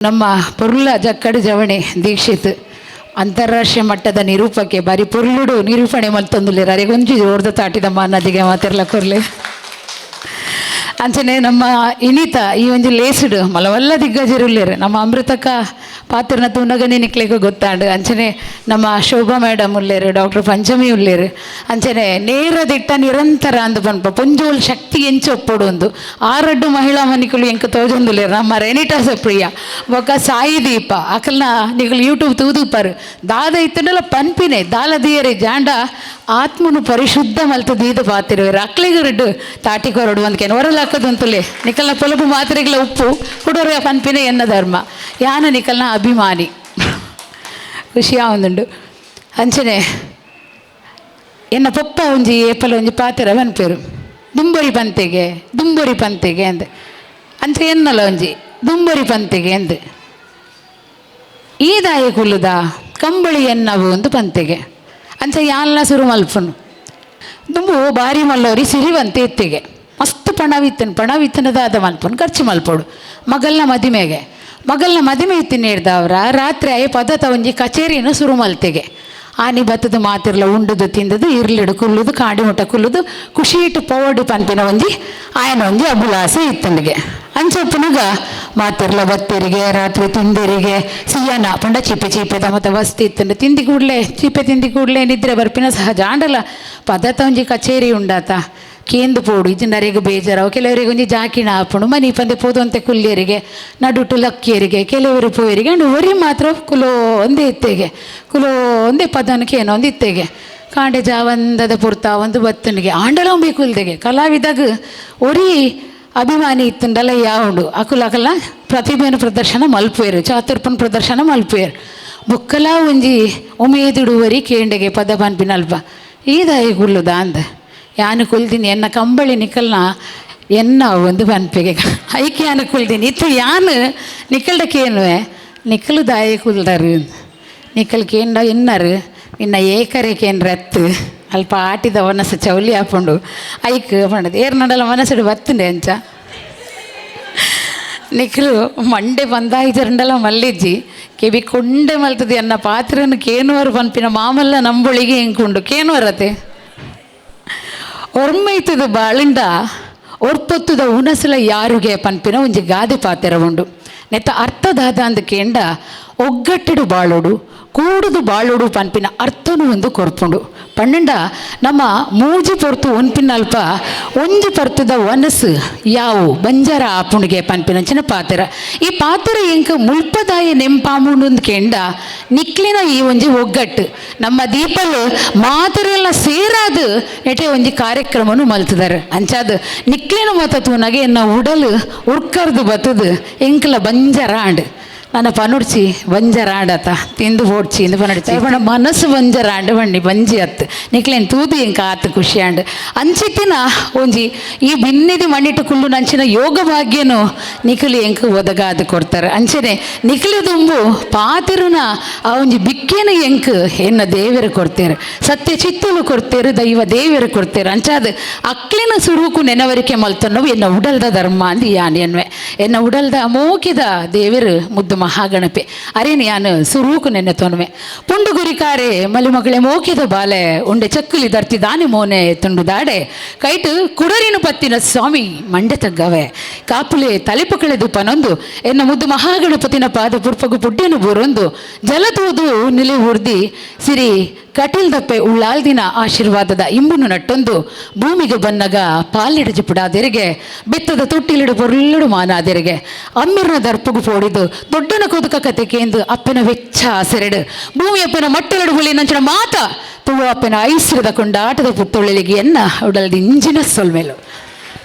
ನಮ್ಮ ಪೊರ್ಲ ಜಕ್ಕಡು ಜವಣೆ ದೀಕ್ಷಿತ್ ಅಂತಾರಾಷ್ಟ್ರೀಯ ಮಟ್ಟದ ನಿರೂಪಕ್ಕೆ ಬಾರಿ ಪೊರ್ಲುಡು ನಿರೂಪಣೆ ಮಲ್ತೊಂದುಲ್ಲೇರು ಅರೆಗೊಂಜಿ ಜೋರ್ದ ತಾಟಿದಮ್ಮ ಅನ್ನದಿಗೆ ಮಾತಿರ್ಲ ಕೊರ್ಲೆ ಅಂಚನೆ ನಮ್ಮ ಇನಿತ ಈ ಒಂಜಿ ಲೇಸುಡು ಮಲವಲ್ಲ ದಿಗ್ಗಜರುಲ್ಲೇರು ನಮ್ಮ ಅಮೃತಕ್ಕ ಪಾತ್ರನ ತೂನಗನೆ ನಿಕ್ಲೆಗೂ ಗೊತ್ತಾಂಡು ಅಂಚನೆ ನಮ್ಮ ಶೋಭಾ ಮೇಡಮ್ ಉಲ್ಲೇರು ಡಾಕ್ಟರ್ ಪಂಚಮಿ ಉಲ್ಲೇರು ಅಂಚನೆ ನೇರ ದಿಟ್ಟ ನಿರಂತರ ಅಂದು ಪನ್ಪ ಪೊಂಜೋಲ್ ಶಕ್ತಿ ಎಂಚು ಒಪ್ಪೊಡು ಒಂದು ಆರಡ್ಡು ಮಹಿಳಾ ಮನಿಕುಲು ಎಂಕ ತೋಜೊಂದುಲ್ಲೇರು ನಮ್ಮ ರೆನಿಟಾ ಸಪ್ರಿಯ ಬೊಕ್ಕ ಸಾಯಿ ದೀಪ ಅಕಲ್ನ ನಿಗಳು ಯೂಟ್ಯೂಬ್ ತೂದುಪರು ದಾದ ಇತ್ತಂಡಲ್ಲ ಪನ್ಪಿನೆ ದಾಲದಿಯರಿ ಜಾಂಡ ಆತ್ಮನು ಪರಿಶುದ್ಧ ಮಲ್ತು ದೀದ ಪಾತಿರುವರು ಅಕ್ಲಿಗರಡ್ಡು ತಾಟಿ ಕೊರಡು ಒಂದ್ಕೇನು ಹೊರಲಾಕದಂತಲೇ ನಿಕಲ್ನ ಪೊಲಪು ಮಾತ್ರೆಗಳ ಉಪ್ಪು ಹುಡುಗರ ಪನ್ಪಿನ ಎನ್ನ ಧರ್ಮ ಯಾನ ನಿಕಲ್ನ ಅಭಿಮಾನಿ ಖುಷಿಯ ಒಂದುಂಡು ಅಂಚನೆ ಎನ್ನ ಪೊಪ್ಪ ಒಂಜಿ ಏಪಲ ಒಂಜಿ ಪಾತಿರ ಪನ್ಪೇರು ದುಂಬೊರಿ ಪಂತೆಗೆ ಅಂದೆ ಅಂಚ ಎನ್ನಲ್ಲ ಒಂಜಿ ದುಂಬೊರಿ ಪಂತೆಗೆ ಅಂದೆ ಈ ದಾಯ ಕುಲ್ಲುದ ಕಂಬಳಿ ಎನ್ನವು ಒಂದು ಪಂತೆಗೆ ಅಂಚ ಯಾನ್ಲ ಸುರು ಮಲ್ಪನು ದುಂಬು ಬಾರಿ ಮಲ್ಲೋರಿ ಸಿರಿವಂತೆ ಎತ್ತಿಗೆ ಮಸ್ತ್ ಪಣವಿತ್ತನದಾದ ಮಲ್ಪನು ಖರ್ಚು ಮಲ್ಪೋಡು ಮಗಲ್ನ ಮದಿಮೆ ಇತ್ತಿನ ಹಿಡ್ದವ್ರ ರಾತ್ರಿ ಆಯೆ ಪದತ ಒಂಜಿ ಕಚೇರಿನ ಸುರು ಮಲ್ತೆಗೆ ಆನಿ ಬತ್ತದ ಮಾತಿರ್ಲ ಉಂಡುದು ತಿಂದದು ಇರ್ಲಿಡು ಕುಲ್ಲುದು ಕಾಡಿ ಮುಟ್ಟ ಕುಲ್ಲುದು ಖುಷಿ ಇಟ್ಟು ಪವಡಿ ಪನ್ಪಿನ ಒಂಜಿ ಆಯನ ಒಂಜಿ ಅಭಿಲಾಸ ಇತ್ತನಿಗೆ ಅಂಚಪ್ಪನಾಗ ಮಾತಿರ್ಲ ಬತ್ತರಿಗೆ ರಾತ್ರಿ ತಿಂದಿರಿಗೆ ಸಿಯ್ಯನ ಪಂಡ ಚೀಪೆ ಮತ್ತೆ ವಸ್ತಿ ಇತ್ತಂಡು ತಿಂದಿ ಕೂಡಲೇ ನಿದ್ರೆ ಬರ್ಪಿನ ಸಹಜ ಆಂಡಲ ಪದತ ಒಂಜಿ ಕಚೇರಿ ಉಂಡಾತ ಕೇಂದು ಪೋಡು ಇಜಿನರಿಗೆ ಬೇಜಾರವು ಕೆಲವರಿಗೆ ಒಂಜಿ ಜಾಕಿಣ ಹಾಪುಂಡು ಮನಿ ಪಂದೆ ಪೋದಂತೆ ಕುಲ್ಲಿಯರಿಗೆ ನಡುಟು ಲಕ್ಕಿಯರಿಗೆ ಕೆಲವರು ಪೋಯರಿಗೆ ಅಂಡು ಒರಿ ಮಾತ್ರ ಕುಲೋ ಒಂದೇ ಪದನಕ್ಕೆ ಏನೋ ಒಂದು ಇತ್ತೆಗೆ ಕಾಂಡೆ ಜಾವಂದದ ಪುರ್ತ ಒಂದು ಬತ್ತನಿಗೆ ಆಂಡಲ ಕುಲ್ದೆಗೆ ಕಲಾವಿದಾಗ ಒರಿ ಅಭಿಮಾನಿ ಇತ್ತಂಡಲ್ಲ ಯಾವುದು ಅಕುಲ ಪ್ರತಿಭೆನ ಪ್ರದರ್ಶನ ಮಲ್ಪುವೇರು ಚಾತುರ್ಪನ ಪ್ರದರ್ಶನ ಮಲ್ಪುವೇರು ಬುಕ್ಕಲ ಒಂಜಿ ಉಮೇದುಡುವರಿ ಕೇಂಡೆಗೆ ಪದ ಪನ್ಪಿನಲ್ಪ ಈದಾಯಿ ಗುಲ್ಲುದ ಅಂದ ಯಾನು ಕುಲ್ದಿನಿ ಎನ್ನ ಕಂಬಳಿ ನಿಕಲ್ನ ಎನ್ನ ಒಂದು ಪನ್ಪೆಗೆ ಐಕೆ ಯಾನು ಕುಲ್ದಿನಿ ಇತ್ತು ಯಾನು ನಿಕಲ್ಡಕ್ಕೇನುವೆ ನಿಕಲು ದಾಯಿ ಕುಲ್ದರು ನಿಕಲ್ ಕೇಂಡ ಎನ್ನರು ನಿನ್ನ ಏಕರೇಕೇನು ರತ್ತು ಅಲ್ಪ ಆಟಿದ ಮನಸ್ಸು ಚೌಲಿ ಹಾಕೊಂಡು ಐಕ್ ಪಂಡದು ಏರ್ ನಡಲ ಮನಸ್ಸು ಬತ್ತುಂಡೆ ಅಂಚ ನಿಖಲು ಮಂಡೆ ಬಂದಾಯ್ತರಂಡಲ ಮಲ್ಲಿಜ್ಜಿ ಕೆಬಿ ಕೊಂಡೆ ಮಲ್ತದೆ ಅನ್ನ ಪಾತ್ರನು ಕೇನುವರು ಪನ್ಪಿನ ಮಾಮಲ್ಲ ನಂಬೊಳಿಗೆ ಹೆಂಗುಂಡು ಕೇನುವರತೆ ಒರ್ಮೈತದ ಬಾಳಿಂಡ ಒರ್ಪೊತ್ತದ ಉನಸಲ ಯಾರಿಗೆ ಪನ್ಪಿನ ಒಂಜಿ ಗಾದೆ ಪಾತೆರ ಉಂಡು ನೆತ್ತ ಅರ್ಥದಾದ ಅಂದ ಕೇಂಡ ಒಗ್ಗಟ್ಟಿಡು ಬಾಳೋಡು ಕೂಡುದು ಬಾಳೋಡು ಪನ್ಪಿನ ಅರ್ಥನೂ ಒಂದು ಕೊರ್ಪುಂಡು ಪಣ್ಣಂಡ ನಮ್ಮ ಮೂಜಿ ಪೊರ್ತು ಒನ್ಪಿನಲ್ಪ ಒಂಜಿ ಪರ್ತದ ಒನಸು ಯಾವು ಬಂಜಾರ ಆಪುಣಿಗೆ ಪನ್ಪಿನಂಚಿನ ಪಾತೆರ ಈ ಪಾತೆರ ಎಂಕ ಮುಲ್ಪದಾಯ ನೆಂಪಾಮುಂಡು ಕೇಂಡ ನಿಕ್ಲಿನ ಈ ಒಂಜಿ ಒಗ್ಗಟ್ಟು ನಮ್ಮ ದೀಪಲು ಮಾತೆರೆಲ್ಲ ಸೇರಾದು ನೆಟೆ ಒಂಜಿ ಕಾರ್ಯಕ್ರಮನು ಮಲ್ತಿದಾರೆ ಅಂಚಾದ ನಿಕ್ಲಿನ ಮತ ತೂನಗೆ ಎನ್ನ ಉಡಲು ಉರ್ಕರ್ದು ಬತ್ತದು ಎಂಕಲ ಬಂಜಾರ ಆಂಡ್ ನನ್ನ ಪನುಡ್ಚಿ ಬಂಜರ ಆಡತ ತಿಂದು ಓಡ್ಚಿ ಇಂದು ಪನುಡ್ಚಿ ಪಂಡ ಮನಸ್ಸು ಬಂಜರ ಆಂಡು ಬಣ್ಣಿ ಬಂಜಿ ಅತ್ತು ನಿಕ್ಲೇನು ತೂದು ಎಂಕ ಆತು ಖುಷಿ ಆಂಡು ಅಂಚಿತ್ತಿನ ಒಂಜಿ ಈ ಬಿನ್ನಿದಿ ಮಣ್ಣಿಟ್ಟು ಕುಳ್ಳು ನಂಚಿನ ಯೋಗ ಭಾಗ್ಯನು ನಿಖಲು ಎಂಕ ಒದಗಾದು ಕೊಡ್ತಾರೆ ಅಂಚನೆ ನಿಖಲು ತುಂಬು ಪಾತಿರುನ ಆ ಒಂಜಿ ಬಿಕ್ಕೇನು ಎಂಕ ಎನ್ನ ದೇವರು ಕೊಡ್ತೇರು ಸತ್ಯ ಚಿತ್ತಲು ಕೊಡ್ತೇರು ದೈವ ದೇವರು ಕೊಡ್ತೇರು ಅಂಚಾದ ಅಕ್ಲಿನ ಸುರುಕು ನೆನವರಿಕೆ ಮಲ್ತನ್ನವು ಎನ್ನ ಉಡಲ್ದ ಧರ್ಮ ಅಂದು ಯಾನ್ ಎನ್ವೆ ಎನ್ನ ಉಡಲ್ದ ಅಮೋಕಿದ ದೇವರು ಮುದ್ದು ಮಹಾಗಣಪೆ ಅರೇನು ಯಾನು ಸುರೂಕು ನೆನ್ನೆ ತೊನ್ವೆ ಪುಂಡು ಗುರಿಕಾರೆ ಮಲಿಮಗಳೇ ಮೋಕಿದ ಬಾಲೆ ಉಂಡೆ ಚಕ್ಕುಲಿ ದರ್ತಿ ದಾನಿ ಮೋನೆ ತುಂಡು ದಾಡೆ ಕೈಟು ಕುಡರಿನ ಪತ್ತಿನ ಸ್ವಾಮಿ ಮಂಡೆ ತಗ್ಗವೆ ಕಾಪುಲೆ ತಲೆಪು ಕಳೆದು ಪನೊಂದು ಎನ್ನ ಮುದ್ದು ಮಹಾಗಣಪತಿನ ಪಾದ ಪುರ್ಪಗು ಪುಡ್ಡೆನು ಬೂರೊಂದು ಜಲತೂದು ನಿಲಿ ಉರ್ದಿ ಸಿರಿ ಕಟೀಲ್ ದಪ್ಪೆ ಉಳ್ಳಾಲ್ದಿನ ಆಶೀರ್ವಾದದ ಇಂಬುನು ನಟ್ಟೊಂದು ಭೂಮಿಗೆ ಬನ್ನಗ ಪಾಲಿಡು ಪುಡಾದೆರಿಗೆ ಬೆತ್ತದ ತೊಟ್ಟಿಲಿಡು ಪೊರ್ಲುಡು ಮಾನಾದೆರಿಗೆ ಅಮ್ಮಿರ್ನ ದರ್ಪುಗು ಪೋಡಿದು ದೊಡ್ಡನ ಕೊದುಕ ಕತೆಕೆಂದು ಅಪ್ಪನ ವೆಚ್ಚ ಸೆರೆಡು ಭೂಮಿ ಅಪ್ಪನ ಮಟ್ಟಲಡು ಹುಳಿ ನಂಚಿನ ಮಾತ ತುಳು ಅಪ್ಪನ ಐಸಿರದ ಕೊಂಡಾಟದ ಪುತ್ತೊಳ್ಳಿಗೆ ಎನ್ನ ಉಡಲ್ದ ಇಂಜಿನ ಸೊಲ್ಮೆಲು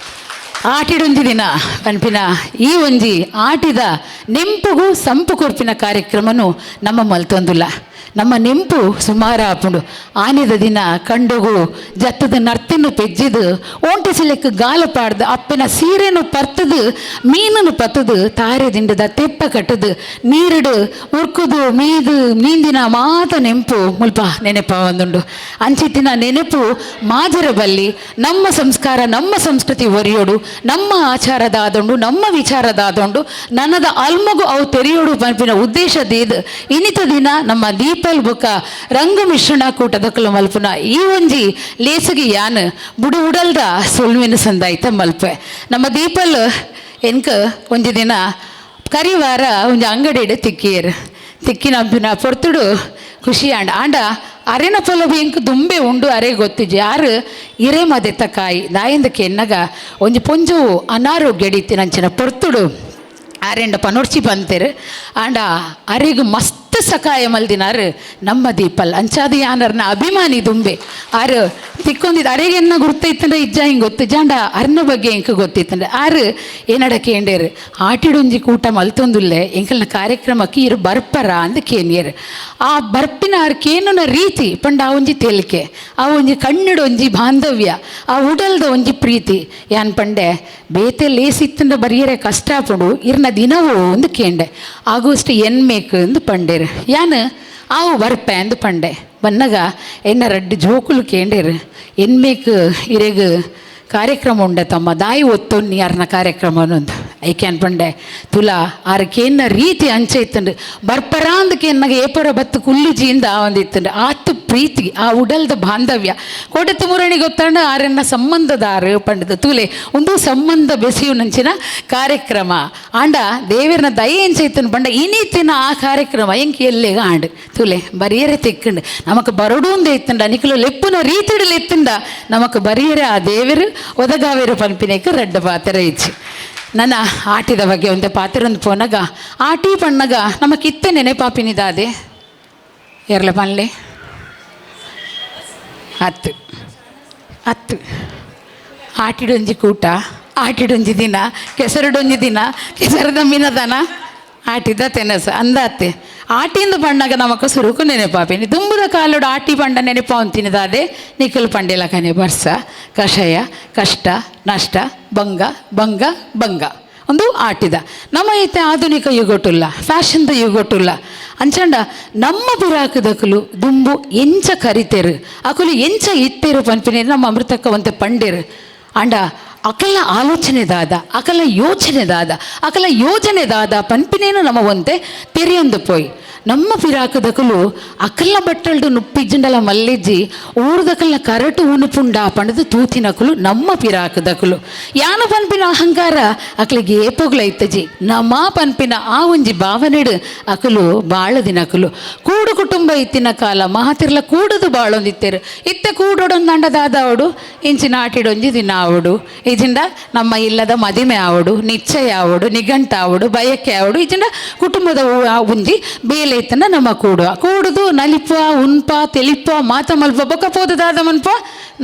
ಆಟಿಡೊಂದಿ ದಿನ ಪನ್ಪಿನ ಈ ಒಂಜಿ ಆಟಿದ ನೆಂಪುಗೂ ಸಂಪು ಕೊರ್ಪಿನ ಕಾರ್ಯಕ್ರಮನು ನಮ್ಮ ಮಲ್ತೊಂದುಲ್ಲ ನಮ್ಮ ನೆಂಪು ಸುಮಾರು ಆಪುಂಡು. ಆನೆದ ದಿನ ಕಂಡುಗು ಜತ್ತದ ನರ್ತಿನ್ನು ಪೆಜ್ಜಿದು ಓಂಟಿಸಿಲೆಕ್ ಗಾಲ ಪಾಡ್ದು ಅಪ್ಪನ ಸೀರೆನು ಪರ್ತದು ಮೀನನ್ನು ಪತ್ತದು ತಾರೆ ದಿಂಡದ ತೆಪ್ಪ ಕಟ್ಟದು ನೀರುಡು ಉರ್ಕುದು ಮೀದು ನೀಂದಿನ ಮಾತ ನೆಂಪು ಮುಲ್ಪ ನೆನಪ ಒಂದುಂಡು. ಅಂಚಿತ್ತಿನ ನೆನಪು ಮಾಜರ ಬಲ್ಲಿ ನಮ್ಮ ಸಂಸ್ಕಾರ ನಮ್ಮ ಸಂಸ್ಕೃತಿ ಒರಿಯೋಡು ನಮ್ಮ ಆಚಾರದಾದೊಂಡು ನಮ್ಮ ವಿಚಾರದಾದೊಂಡು ನನ್ನದ ಅಲ್ಮಗು ಅವು ತೆರೆಯೋಡು ಪಂಪಿನ ಉದ್ದೇಶದೇದು ಇನ್ನಿತ ದಿನ ನಮ್ಮ ದೀಪಲ್ ಬೊಕ್ಕ ರಂಗ ಮಿಶ್ರಣ ಕೂಟದಕ್ಕಲು ಮಲ್ಪುನ ಈ ಒಂಜಿ ಲೇಸಿಗೆ ಯಾನ್ ಬುಡು ಉಡಲ್ದ ಸೊಲ್ವಿನ ಸಂದಾಯ್ತ ಮಲ್ಪೆ. ನಮ್ಮ ದೀಪಲ್ ಎನ್ಕ ಒಂಜಿ ದಿನ ಕರಿವಾರ ಒಂಜಿ ಅಂಗಡಿಡು ತಿಕ್ಕಿನ ಪೊರ್ತುಡು ಖುಷಿ ಆಂಡ ಅರೆನ ಪೊಲವು ಎಂಕ್ ದುಂಬೆ ಉಂಡು ಅರೆ ಗೊತ್ತಿಜಿ ಯಾರು ಇರೆ ಮದೆತ್ತ ಕಾಯಿ ದಾಯಿಂದಕ್ಕೆ ಎನ್ನಗ ಒಂಜಿ ಪೊಂಜು ಅನಾರೋಗ್ಯ ನಂಚಿನ ಪೊರ್ತುಡು ಆರೆಂಡ ಪನೊರ್ಚಿ ಬಂತೇರು ಆಂಡ ಅರೆಗು ಮಸ್ತ್ ಸಕಾಯ ಮಲ್ದಿನಾರು ನಮ್ಮ ದೀಪಲ್ ಅಂಚಾದ ಯಾನರ್ನ ಅಭಿಮಾನಿ ದುಂಬೆ ಆರು ತಿಕ್ಕೊಂದಿದ್ದು ಅರೆಗೆ ಎನ್ನ ಗುರ್ತೈತಂದ್ರೆ ಇಜ್ಜ ಹಿಂಗೆ ಗೊತ್ತಿಜ್ಜಾಂಡ ಅರ್ನ ಬಗ್ಗೆ ಎಂಕ ಗೊತ್ತಿತ್ತಂದ್ರೆ ಆರು ಏನಡ ಕೇಂಡೇರು ಆಟಿಡೊಂಜಿ ಕೂಟ ಮಲ್ತೊಂದುಲ್ಲೆ ಎಂಕಲ್ನ ಕಾರ್ಯಕ್ರಮಕ್ಕೆ ಇರು ಬರ್ಪರ ಅಂದ ಕೇನಿಯರು ಆ ಬರ್ಪಿನ ಆರು ಕೇನುನ ರೀತಿ ಪಂಡ ಆ ಒಂಜಿ ತೇಲಿಕೆ ಆ ಒಂಜಿ ಕಣ್ಣಿಡ ಒಂಜಿ ಬಾಂಧವ್ಯ ಆ ಉಡಲ್ದ ಒಂಜಿ ಪ್ರೀತಿ ಯಾನ್ ಪಂಡೆ ಬೇತೆ ಲೇಸಿತ್ತಂದ ಬರಿಯರೆ ಕಷ್ಟ ಪಡು ಇರ್ನ ದಿನವೋ ಒಂದು ಕೇಂಡೆ ಆಗೋಷ್ಟು ಎನ್ಮೇಕ್ ಎಂದು ಪಂಡೇರು ಯಾನು ಆವು ಬರ್ಪೆ ಎಂದು ಪಂಡೆ ಬನ್ನಗ ಎನ್ನ ರಡ್ಡು ಜೋಕುಲು ಕೇಂಡೇರು ಎನ್ಮೇಕ್ ಇರೆಗ್ ಕಾರ್ಯಕ್ರಮ ಉಂಡೆ ತಮ್ಮ ದಾಯಿ ಒತ್ತೊನ್ನಿ ಯಾರನ್ನ ಕಾರ್ಯಕ್ರಮ ಅನ್ನೊಂದು ಐಕೆ ಅನ್ಪಂಡೆ ತುಲಾ ಆರಕ್ಕೇನ ರೀತಿ ಅಂಚೆ ಇತ್ತಂಡು ಬರ್ಪರ ಅಂದಕ್ಕೆ ಎನ್ನಗೆ ಏಪರ ಬತ್ತು ಕುಲ್ಲುಜಿಯಿಂದ ಒಂದಿತ್ತಂಡು ಆತು ಪ್ರೀತಿ ಆ ಉಡಲ್ದ ಬಾಂಧವ್ಯ ಕೊಡತು ಮುರಣಿ ಗೊತ್ತಂಡು ಆರೆನ್ನ ಸಂಬಂಧದಾರು ಪಂಡದು ತುಲೆ ಒಂದು ಸಂಬಂಧ ಬೆಸೆಯು ನಂಚಿನ ಕಾರ್ಯಕ್ರಮ ಆಂಡ ದೇವರನ ದಯೆ ಎಂಚ ಇತ್ತಂಡು ಪಂಡ ಇನ್ನಿತ್ತಿನ ಆ ಕಾರ್ಯಕ್ರಮ ಎಂಕಿ ಎಲ್ಲೆಗ ಆಂಡು ತುಲೆ ಬರಿಯರೆ ತೆಕ್ಕಂಡು ನಮಕ್ ಬರಡು ಒಂದೇ ಇತ್ತಂಡ ಅನಿಕಲು ಲೆಪ್ಪುನ ರೀತಿಡಲು ಇತ್ತಂಡ ನಮಕ್ ಬರಿಯರೆ ಆ ದೇವರು ಒದಗಾವೇರು ಪಂಪಿನೇಕ ರಡ್ಡ ಪಾತ್ರ ಇಚ್ಚಿ ನನ್ನ ಆಟಿದ ಬಗ್ಗೆ ಒಂದೇ ಪಾತ್ರೊಂದು ಪೋನಾಗ ಆಟಿ ಪಣ್ಣಗ ನಮಕಿತ್ತೆ ನೆನೆಪಾಪಿನಿದಾದೆ ಎರಲ ಪನ್ಲೆ ಹತ್ತು ಆಟಿಡೊಂಜಿ ಕೂಟ ಆಟಿಡೊಂಜಿ ದಿನ ಕೆಸರಡೊಂಜಿ ದಿನ ಕೆಸರದ ಮಿನದನ ಆಟಿದ ತೆನಸ ಅಂದಾತೆ ಆಟಿಂದ ಪಂಡಾಗ ನಮಕ ಸುರುಕು ನೆನೆಪಾಪಿನಿ ತುಂಬದ ಕಾಲೋಡು ಆಟಿ ಪಂಡ ನೆನೆಪ ಅಂತಿನದಾದೆ ನಿಖಲ್ ಪಂಡೆಲ ಕನೆ ಬರ್ಸ ಕಷಾಯ ಕಷ್ಟ ನಷ್ಟ ಭಂಗ ಒಂದು ಆಟಿದ ನಮ್ಮ ಐತೆ ಆಧುನಿಕ ಯುಗೊಟ್ಟುಲ್ಲ ಫ್ಯಾಷನ್ದ ಯುಗೊಟ್ಟುಲ್ಲ ಅಂಚಂಡ ನಮ್ಮ ಬಿರಾಕದಕುಲು ದುಂಬು ಎಂಚ ಕರಿತೇರು ಅಕುಲು ಎಂಚ ಇತ್ತೇರು ಪನ್ಪಿನ ನಮ್ಮ ಅಮೃತಕ್ಕ ಒಂತೆ ಪಂಡೇರು ಅಂಡ ಅಕಲ ಆಲೋಚನೆದಾದ ಅಕಲ ಯೋಜನೆದಾದ ಪನ್ಪಿನೇನು ನಮ್ಮ ಒಂತೆ ತೆರೆಯೊಂದು ಪೋಯ್ ನಮ್ಮ ಪಿರಾಕದಕಲು ಅಕಲ್ಲ ಬಟ್ಟಲ್ಡು ನುಪ್ಪಿಜ್ಜಂಡಲ ಮಲ್ಲಿಜ್ಜಿ ಊರ್ದಕಲ್ನ ಕರಟು ಉನುಪುಂಡ ಪಂಡದು ತೂತಿನಕುಲು ನಮ್ಮ ಪಿರಾಕದಕುಲು ಯಾನ ಪನ್ಪಿನ ಅಹಂಕಾರ ಅಕಲಿಗೆ ಏಪೋಗ್ಲ ಇತ್ತಜಿ ನಮ್ಮ ಪನ್ಪಿನ ಆ ಒಂಜಿ ಭಾವನೆಡು ಅಕಲು ಬಾಳದಿನಕುಲು ಕೂಡು ಕುಟುಂಬ ಇತ್ತಿನ ಕಾಲ ಮಹಾತಿರ್ಲ ಕೂಡದು ಬಾಳೊಂದಿತ್ತೇರು ಇತ್ತೆ ಕೂಡೊಡೊಂದಂಡದಾದ ಅವಡು ಇಂಚಿನ ಆಟಿಡೊಂಜಿ ದಿನ ಅವಡು ಇಜಿಂದ ನಮ್ಮ ಇಲ್ಲದ ಮದಿಮೆ ಆವಡು ನಿಶ್ಚಯ ಆವಡು ನಿಘಂಟ ಆವಡು ಬಯಕೆ ಆವಡು ಇಜಿಂದ ಕುಟುಂಬದ ಒಂಜಿ ಬೇಲೆ ಇತ್ತನ ನಮ್ಮ ಕೂಡುದು ನಲಿಪ ಉನ್ಪ ತೆಲಿಪ ಮಾತ ಮಲ್ಪ ಬೊಕ್ಕ ಪೋದದಾದ ಮನ್ಪ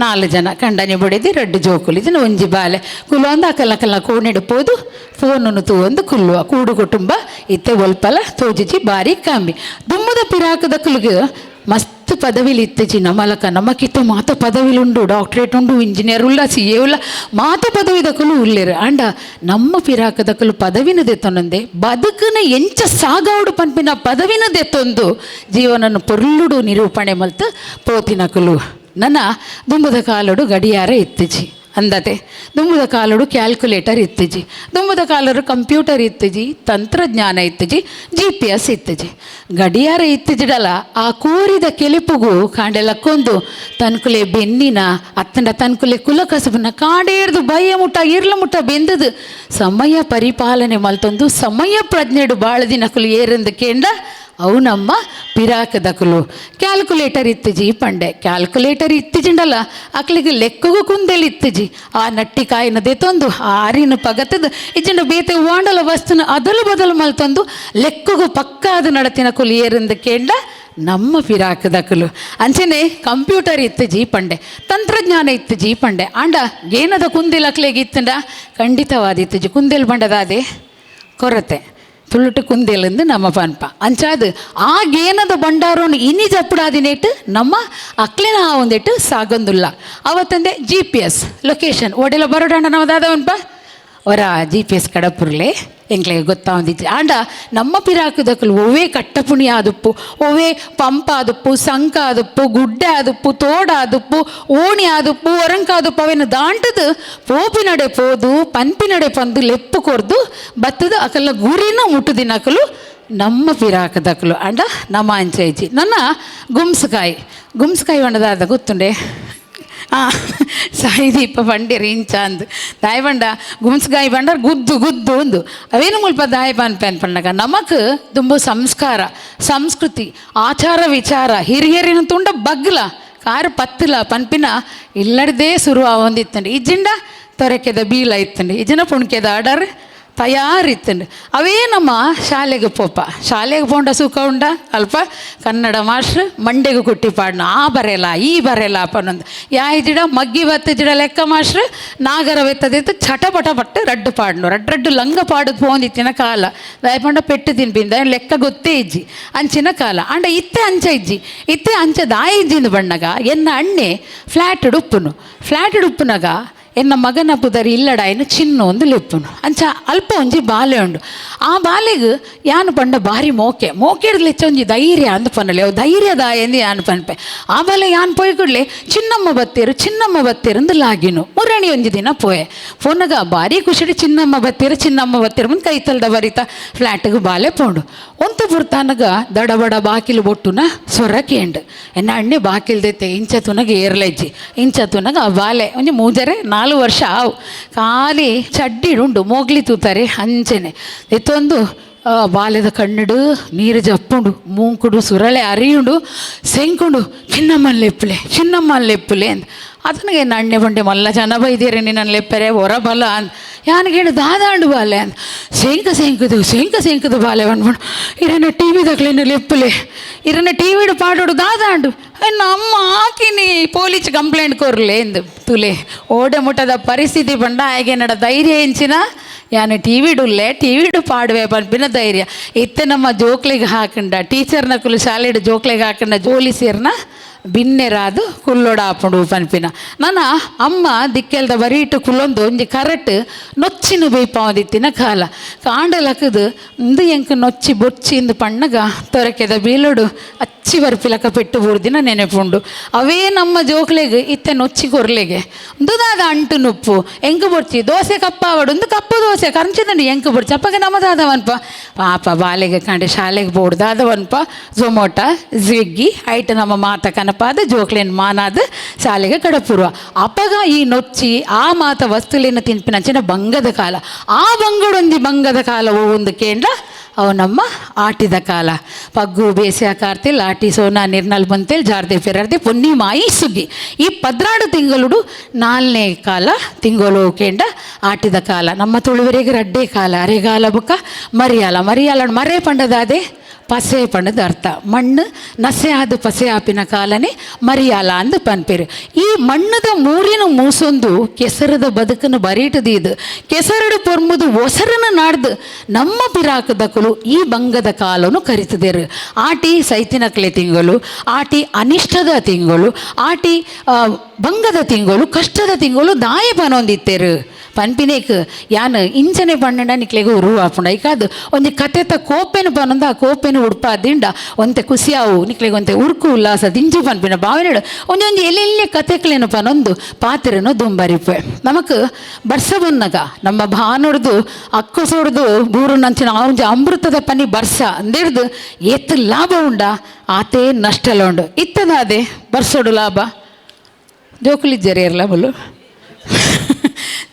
4 ಜನ ಕಂಡನಿ ಬಡಿದು ರಡ್ಡು ಜೋಕುಲು ಇದನ್ನು ಒಂಜಿ ಬಾಲೆ ಕುಲು ಒಂದು ಅಕಲ್ಲ ಕೋಣಿಡು ಪೋದು ಫೋನನ್ನು ತೂವೊಂದು ಕುಲ್ಲುವ ಕೂಡು ಕುಟುಂಬ ಇತ್ತೆ ಒಲ್ಪಲ ತೋಜಿಜಿ ಬಾರಿ ಕಾಂಬಿ ದುಮ್ಮದ ಪಿರಾಕದ ಕುಲುಗು ಮಸ್ತ್ ಪದವಿಲಿ ಇತ್ತಜಿ ನಮಲಕ ನಮಕಿತ್ತ ಮಾತ ಪದವಿಲುಂಡು ಡಾಕ್ಟ್ರೇಟ್ ಉಂಡು ಇಂಜಿನಿಯರ್ ಉಲ್ಲ CA ಉಲ್ಲ ಮಾತ ಪದವಿದಕಲು ಉಲ್ಲೇರು ಅಂಡ ನಮ್ಮ ಪಿರಾಕದಕಲು ಪದವಿನದೆತ್ತೊಂದೆ ಬದುಕನ ಎಂಚ ಸಾಗಾವಡು ಪನ್ಪಿನ ಪದವಿನದೆತ್ತೊಂದು ಜೀವನನ್ನು ಪೊರ್ಲುಡು ನಿರೂಪಣೆ ಮಲ್ತು ಪೋತಿನಕಲು ನನ್ನ ದುಂಬದ ಕಾಲಡು ಗಡಿಯಾರ ಇತ್ತಿಜಿ ಅಂದತೆ ದುಂಬದ ಕಾಲಡು ಕ್ಯಾಲ್ಕುಲೇಟರ್ ಇತ್ತಿಜಿ ದುಂಬದ ಕಾಲಡು ಕಂಪ್ಯೂಟರ್ ಇತ್ತಿಜಿ ತಂತ್ರಜ್ಞಾನ ಇತ್ತಿಜಿ GPS ಇತ್ತಿಜಿ ಗಡಿಯಾರ ಇತ್ತಿಜಿಡಲ್ಲ ಆ ಕೂರಿದ ಕೆಲಿಪುಗು ಕಾಂಡೆಲಕ್ಕೊಂದು ತನ್ಕುಲೆ ಬೆನ್ನಿನ ಅತ್ತಂಡ ತನ್ಕುಲೆ ಕುಲಕಸಬನ್ನ ಕಾಡೇರ್ದು ಭಯ ಮುಟ್ಟ ಇರ್ಲ ಮುಟ್ಟ ಬೆಂದದು ಸಮಯ ಪರಿಪಾಲನೆ ಮಲ್ತೊಂದು ಸಮಯ ಪ್ರಜ್ಞೆಡು ಬಾಳ ದಿನಕುಲು ಏರಂದು ಕೇಂಡ ಅವು ನಮ್ಮ ಪಿರಾಕದಕುಲು ಕ್ಯಾಲ್ಕುಲೇಟರ್ ಇತ್ತಿಜಿ ಪಂಡೆ ಕ್ಯಾಲ್ಕುಲೇಟರ್ ಇತ್ತಿಜಿಂಡಲ್ಲ ಅಕ್ಲಿಗೆ ಲೆಕ್ಕಗೂ ಕುಂದೆಲಿ ಇತ್ತಿಜಿ ಆ ನಟ್ಟಿ ಕಾಯಿನದೆ ತಂದು ಆರಿನ ಪಗತದ ಇಜಿಂಡ ಬೇತೆ ವಾಂಡಲ ವಸ್ತುನ ಅದಲು ಬದಲು ಮಲ್ತೊಂದು ಲೆಕ್ಕಗೂ ಪಕ್ಕಾದ ನಡತಿನ ಕುಲು ಏರಿಂದ ಕೇಂಡ ನಮ್ಮ ಪಿರಾಕದಕುಲು ಅಂಚನೆ ಕಂಪ್ಯೂಟರ್ ಇತ್ತಿಜಿ ಪಂಡೆ ತಂತ್ರಜ್ಞಾನ ಇತ್ತಿಜಿ ಪಂಡೆ ಆಂಡ ಏನದ ಕುಂದೆಲ್ ಅಕ್ಲೆಗೆ ಇತ್ತಂಡ ಖಂಡಿತವಾದ ಇತ್ತಿಜಿ ಕುಂದೆಲ್ ಬಂಡದಾದೆ ಕೊರತೆ ತುಳುಟು ಕುಂದೆಲಂದು ನಮ್ಮ ಪನ್ಪ ಅಂಚಾದು ಆ ಗೇನದ ಬಂಡಾರೋನು ಇನಿ ಜಪ್ಪುಡಾದಿನೇಟು ನಮ್ಮ ಅಕ್ಲಿನ ಒಂದಿಟ್ಟು ಸಾಗೊಂದುಲ್ಲ ಅವತ್ತಂದೆ GPS ಲೊಕೇಶನ್ ಒಡೆಲ್ಲ ಬರೋಡಾಂಡ ನಾವು ದಾದವನ್ಪ ಅವರ GPS ಕಡಪುರ್ಲೆ ಎಂಕ್ಲೆಗೆ ಗೊತ್ತಾವಂದಿತ್ತು ಆಂಡ ನಮ್ಮ ಪಿರಾಕುದಕ್ಕಲು ಒವೇ ಕಟ್ಟಪುಣಿ ಆದುಪ್ಪು ಒವೇ ಪಂಪ ಆದುಪ್ಪು ಸಂಕ ಆದುಪ್ಪು ಗುಡ್ಡೆ ಆದುಪ್ಪು ತೋಡ ಆದುಪ್ಪು ಓಣಿ ಆದುಪ್ಪು ಒರಂಕ ಆದುಪ್ಪು ಅವೇನು ದಾಂಟದು ಪೋಪಿನಡೆ ಪೋದು ಪನ್ಪಿನಡೆ ಪಂದು ಲೆಪ್ಪು ಕೊರ್ದು ಬತ್ತದ ಅಕಲ್ಲ ಗುರಿನ ಮುಟ್ಟುದಿನಕಲು ನಮ್ಮ ಪಿರಾಕದಕ್ಕಲು ಅಂಡ ನಮ್ಮ ಅಂಚೈಜಿ ನನ್ನ ಗುಮ್ಸ್ಕಾಯಿ ಒಂಡದಾದ ಗೊತ್ತುಂಡೆ ಸಾಯಿದೀಪ ಬಂಡಿರಿ ಇಂಚ ಅಂದು ದಾಯ ಬಂಡ ಗುಮ್ಸ್ಗಾಯಿ ಬಂಡರ್ ಗುದ್ದು ಗುದ್ದು ಒಂದು ಅವೇನು ಮುಲ್ಪ ದಾಯ ಪನ್ಪೆನ್ ಪಂಡಗ ನಮಕ್ ತುಂಬ ಸಂಸ್ಕಾರ ಸಂಸ್ಕೃತಿ ಆಚಾರ ವಿಚಾರ ಹಿರಿಯರಿನ ತುಂಡ ಬಗ್ಲ ಕಾರು ಪತ್ತಲ ಪನ್ಪಿನ ಇಲ್ಲಡ್ದೇ ಶುರು ಆವೊಂದಿತ್ತಂಡಿ ಇಜ್ಜಿಂಡ ತೊರೆಕೆದ ಬೀಲ ಇತ್ತಂಡಿ ಇಜ್ಜಿನ ಪುಣ್ಕೆದ ಆಡರ್ ತಯಾರಿತ್ತಂಡು ಅವೇ ನಮ್ಮ ಶಾಲೆಗೆ ಪೋಪ ಶಾಲೆಗೆ ಪೋಂಡ ಸುಖ ಉಂಡ ಅಲ್ಪ ಕನ್ನಡ ಮಾಸ್ಟ್ರು ಮಂಡೆಗೆ ಕುಟ್ಟಿ ಪಾಡ್ನ ಆ ಬರೆಯಲ್ಲ ಈ ಬರೆಯಲ್ಲ ಅಪ್ಪನೊಂದು ಜಿಡ ಮಗ್ಗಿ ಬತ್ತು ಜಿಡ ಲೆಕ್ಕ ಮಾಸ್ಟ್ರು ನಾಗರ ಬೆತ್ತದಿತ್ತು ಚಟಪಟ ಪಟ್ಟು ರಡ್ಡು ಪಾಡ್ನು ರಡ್ಡು ಲಂಗ ಪಾಡದು ಪೋಂದಿತ್ತಿನ ಕಾಲ ದಯಪಂಡ ಪೆಟ್ಟು ತಿನ್ಪಿಂದ ಲೆಕ್ಕ ಗೊತ್ತೇ ಇಜ್ಜಿ ಅಂಚಿನ ಕಾಲ ಅಂಡ ಇತ್ತೆ ಅಂಚ ಇಜ್ಜಿ ಇತ್ತೆ ಅಂಚ ದಾಯ ಇಜ್ಜಿಂದು ಬಣ್ಣಗ ಎನ್ನ ಅಣ್ಣೆ ಫ್ಲ್ಯಾಟ್ ಉಪ್ಪುನಗ ಎನ್ನ ಮಗನ ಪುದರಿ ಇಲ್ಲಡಾಯಿನ ಚಿನ್ನು ಒಂದು ಲೆಪ್ಪುನು ಅಂಚ ಅಲ್ಪ ಒಂಜಿ ಬಾಲೆ ಉಂಡು ಆ ಬಾಲೆಗೆ ಯಾನು ಪಂಡ ಬಾರಿ ಮೋಕೆಡ್ದು ಲೆಚ್ಚ ಒಂಜಿ ಧೈರ್ಯ ಅಂದು ಪನ್ನಲೆ ಅವು ಧೈರ್ಯದಾಯ ಎಂದು ಯಾನು ಪನ್ಪೆ ಆ ಬಾಲೆ ಯಾನು ಪೋಯ್ ಕೊಡ್ಲೆ ಚಿನ್ನಮ್ಮ ಬತ್ತೇರು ಅಂದು ಲಾಗಿನು ಮುರಣಿ ಒಂಜಿ ದಿನ ಪೋನಗ ಬಾರಿ ಖುಷಿಡಿ ಚಿನ್ನಮ್ಮ ಬತ್ತೇರು ಮುಂದೆ ಕೈತಲ್ದ ಬರಿತ ಫ್ಲ್ಯಾಟ್ಗೆ ಬಾಲೆ ಪೋಂಡು ಒಂತ ಪುರ್ತಾನಗ ದಡಬಡ ಬಾಕಿಲು ಬೊಟ್ಟುನ ಸೊರ ಕೇಂಡು ಎನ್ನ ಅಣ್ಣೆ ಬಾಕಿಲ್ದೈತೆ ಇಂಚ ತುನಗ ಏರ್ಲೆಜ್ಜಿ ಇಂಚ ತುನಗ ಆ ಬಾಲೆ ಒಂಜಿ ಮೂಜರೆ 4 ವರ್ಷ ಆವು ಖಾಲಿ ಚಡ್ಡಿಡುಂಡು ಮೋಗ್ಲಿ ತೂತಾರೆ ಅಂಚೆನೆ ಎತ್ತೊಂದು ಬಾಲ್ಯದ ಕಣ್ಣುಡು ನೀರು ಜಪ್ಪುಂಡು ಮೂಂಕುಡು ಸುರಳೆ ಅರಿಯುಂಡು ಸೆಂಕುಂಡು ಚಿನ್ನಮ್ಮನ ಲೆಪ್ಪುಲೆ ಅಂತ ಅದನಿಗೆ ನಣ್ಣೆ ಬಂಡೆ ಮಲ್ಲ ಜನ ಬೈದಿರಿ ನಿನ್ನ ಲೆಪ್ಪರೆ ಹೊರ ಬಲ ಅಂತ ಯಾನಿಗೆ ಹೇಳು ದಾದಾಂಡು ಬಾಲೆ ಅಂತ ಸೆಂಕದು ಬಾಲೆ ಬಂದ್ಬಿಡು ಇರನ್ನ ಟಿ ವಿ ತಕ್ಲೇನು ಲೆಪ್ಪುಲೆ ಇರನ್ನ ಟಿ ವಿಡು ಪಾಡೋಡು ದಾದಾಂಡು ನಮ್ಮ ಹಾಕಿನಿ ಪೊಲೀಸ್ ಕಂಪ್ಲೇಂಟ್ ಕೊರ್ಲೆ ಎಂದು ತುಲೆ ಓಡೆ ಮುಟ್ಟದ ಪರಿಸ್ಥಿತಿ ಬಂಡ ಹಾಗೆ ನಡ ಧೈರ್ಯ ಎಂಚಿನ ಯಾನು ಟಿ ವಿಡು ಪಾಡುವೆ ಪನ್ಪಿನ ಧೈರ್ಯ ಇತ್ತೆ ನಮ್ಮ ಜೋಕ್ಲಿಗೆ ಹಾಕಂಡ ಟೀಚರ್ನ ಕುಲು ಶಾಲೆಡು ಜೋಕ್ಲಿಗೆ ಹಾಕಂಡ ಪೊಲೀಸರ್ನ ಬಿನ್ನೆರಾದು ಕುಲ್ಲೋಡ ಹಾಪುಂಡು ಪನ್ಪಿನ ನನ್ನ ಅಮ್ಮ ದಿಕ್ಕೆಲ್ದ ಬರೀಟು ಕುಲ್ಲೊಂದು ಒಂಜಿ ಕರೆಕ್ಟ್ ನೊಚ್ಚಿನ ಬೇಯ್ಪಾವದಿತ್ತಿನ ಕಾಲ ಕಾಂಡಲಕ್ಕದು ಇಂದು ಎಂಕ್ ನೊಚ್ಚಿ ಬೊಚ್ಚಿ ಇಂದು ಪಣ್ಣಗ ತೊರಕೆದ ಬೀಲೋಡು ಅಚ್ಚಿ ಬರ್ಪಿಲಕ ಪೆಟ್ಟು ಬೂರ್ದಿನ ನೆನೆಪುಂಡು ಅವೇ ನಮ್ಮ ಜೋಕ್ಲೆಗೆ ಇತ್ತೆ ನೊಚ್ಚಿ ಕೊರ್ಲೆಗೆ ದುದಾದ ಅಂಟು ನುಪ್ಪು ಎಂಕು ಬೊಡ್ಚಿ ದೋಸೆ ಕಪ್ಪಾವಡು ಒಂದು ಕಪ್ಪು ದೋಸೆ ಕರ್ಚಿದಂಡು ಎಂಕು ಬೊಡ್ಚಿ ಅಪ್ಪಗೆ ನಮ್ಮದಾದವನ್ಪ ಪಾಪ ಬಾಲೆಗೆ ಕಂಡೆ ಶಾಲೆಗೆ ಬೋಡ್ದಾದವನ್ಪ ಝೊಮೊಟ ಸ್ವಿಗ್ಗಿ ಐಟ್ ನಮ್ಮ ಮಾತ ಕನಪಾದ ಜೋಕ್ಲೇನು ಮಾನಾದ ಶಾಲೆಗೆ ಕಡಪುರುವ ಅಪ್ಪಗ ಈ ನೊಚ್ಚಿ ಆ ಮಾತ ವಸ್ತುಲೇನು ತಿನ್ಪಿನಂಚಿನ ಬಂಗದ ಕಾಲ ಆ ಬಂಗದ ಕಾಲವು ಒಂದು ಕೇಂದ್ರ ಅವು ನಮ್ಮ ಆಟಿದ ಕಾಲ ಪಗ್ಗು ಬೇಸಿಯ ಕಾರ್ತಿಲ್ ಆಟಿ ಸೋನಾ ನಿರ್ನಲ್ ಬಂತೇಳಿ ಜಾರ್ದೆ ಫೆರಾರ್ದೆ ಪೊನ್ನಿ ಮಾಯಿ ಸುಗ್ಗಿ ಈ 14 ತಿಂಗಳು 4ನೇ ಕಾಲ ತಿಂಗಳು ಕೇಂಡ ಆಟಿದ ಕಾಲ ನಮ್ಮ ತುಳುವರೆಗೆ ರಡ್ಡೆ ಕಾಲ ಅರೆಗಾಲ ಬುಕ್ಕ ಮರಿಯಾಲ ಮರೆ ಪಂಡದಾದೆ ಪಸೆ ಪಂಡದ ಅರ್ಥ ಮಣ್ಣು ನಸೆ ಆದು ಪಸೆ ಆಪಿನ ಕಾಲನೇ ಮರಿಯಾಲ ಅಂದು ಪನ್ಪೇರು ಈ ಮಣ್ಣದ ಮೂರಿನ ಮೂಸೊಂದು ಕೆಸರದ ಬದುಕನ್ನು ಬರೀಟದಿದು ಕೆಸರಡು ಪೊರ್ಮುದು ಒಸರನ ನಾಡ್ದು ನಮ್ಮ ಪಿರಾಕದಕ್ಕಲು ಈ ಬಂಗದ ಕಾಲನು ಕರಿತದೇರು ಆಟಿ ಸೈತಿನಕ್ಲೆ ತಿಂಗಳು ಆಟಿ ಅನಿಷ್ಟದ ತಿಂಗಳು ಆಟಿ ಬಂಗದ ತಿಂಗಳು ಕಷ್ಟದ ತಿಂಗಳು ದಾಯ ಪನೊಂದಿತ್ತೇರು ಪನ್ಪಿನೇಕ್ ಯಾನು ಇಂಚನೆ ಪಣ್ಣಂಡ ನಿಕ್ಲೆಗೆ ಉರು ಆಪುಂಡ ಈಕಾದು ಒಂದು ಕತೆತ ಕೋಪೆನು ಪನೊಂದು ಆ ಕೋಪೆನು ಉಡ್ಪಾದಿಂದ ಒಂತೆ ಖುಷಿಯಾವು ನಿಕ್ಲೆಗೆ ಒಂತೆ ಉರ್ಕು ಉಲ್ಲಾಸ ದಿಂಜು ಪನ್ಪಿನ ಭಾವನೆಡು ಒಂದೊಂದು ಎಲ್ಲೆಲ್ಲೇ ಕತೆಕ್ಲೇನು ಪನೊಂದು ಪಾತ್ರೆನು ದುಂಬರಿಪೆ ನಮಕ್ ಬರ್ಸ ಬನ್ನಗ ನಮ್ಮ ಭಾನುಡ್ದು ಅಕ್ಕಸೋಡ್ದು ಬೂರು ನಂಚಿನ ಒಂಜಿ ಅಮೃತದ ಪನಿ ಬರ್ಸ ಅಂದೇಡ್ದು ಏತ್ ಲಾಭ ಉಂಡ ಆತೇ ನಷ್ಟಲ ಉಂಡು ಇತ್ತದಾದೆ ಬರ್ಸೋಡು ಲಾಭ ಜೋಕುಲಿಜ್ಜರಿ ಇರಲ್ಲ ಬಲು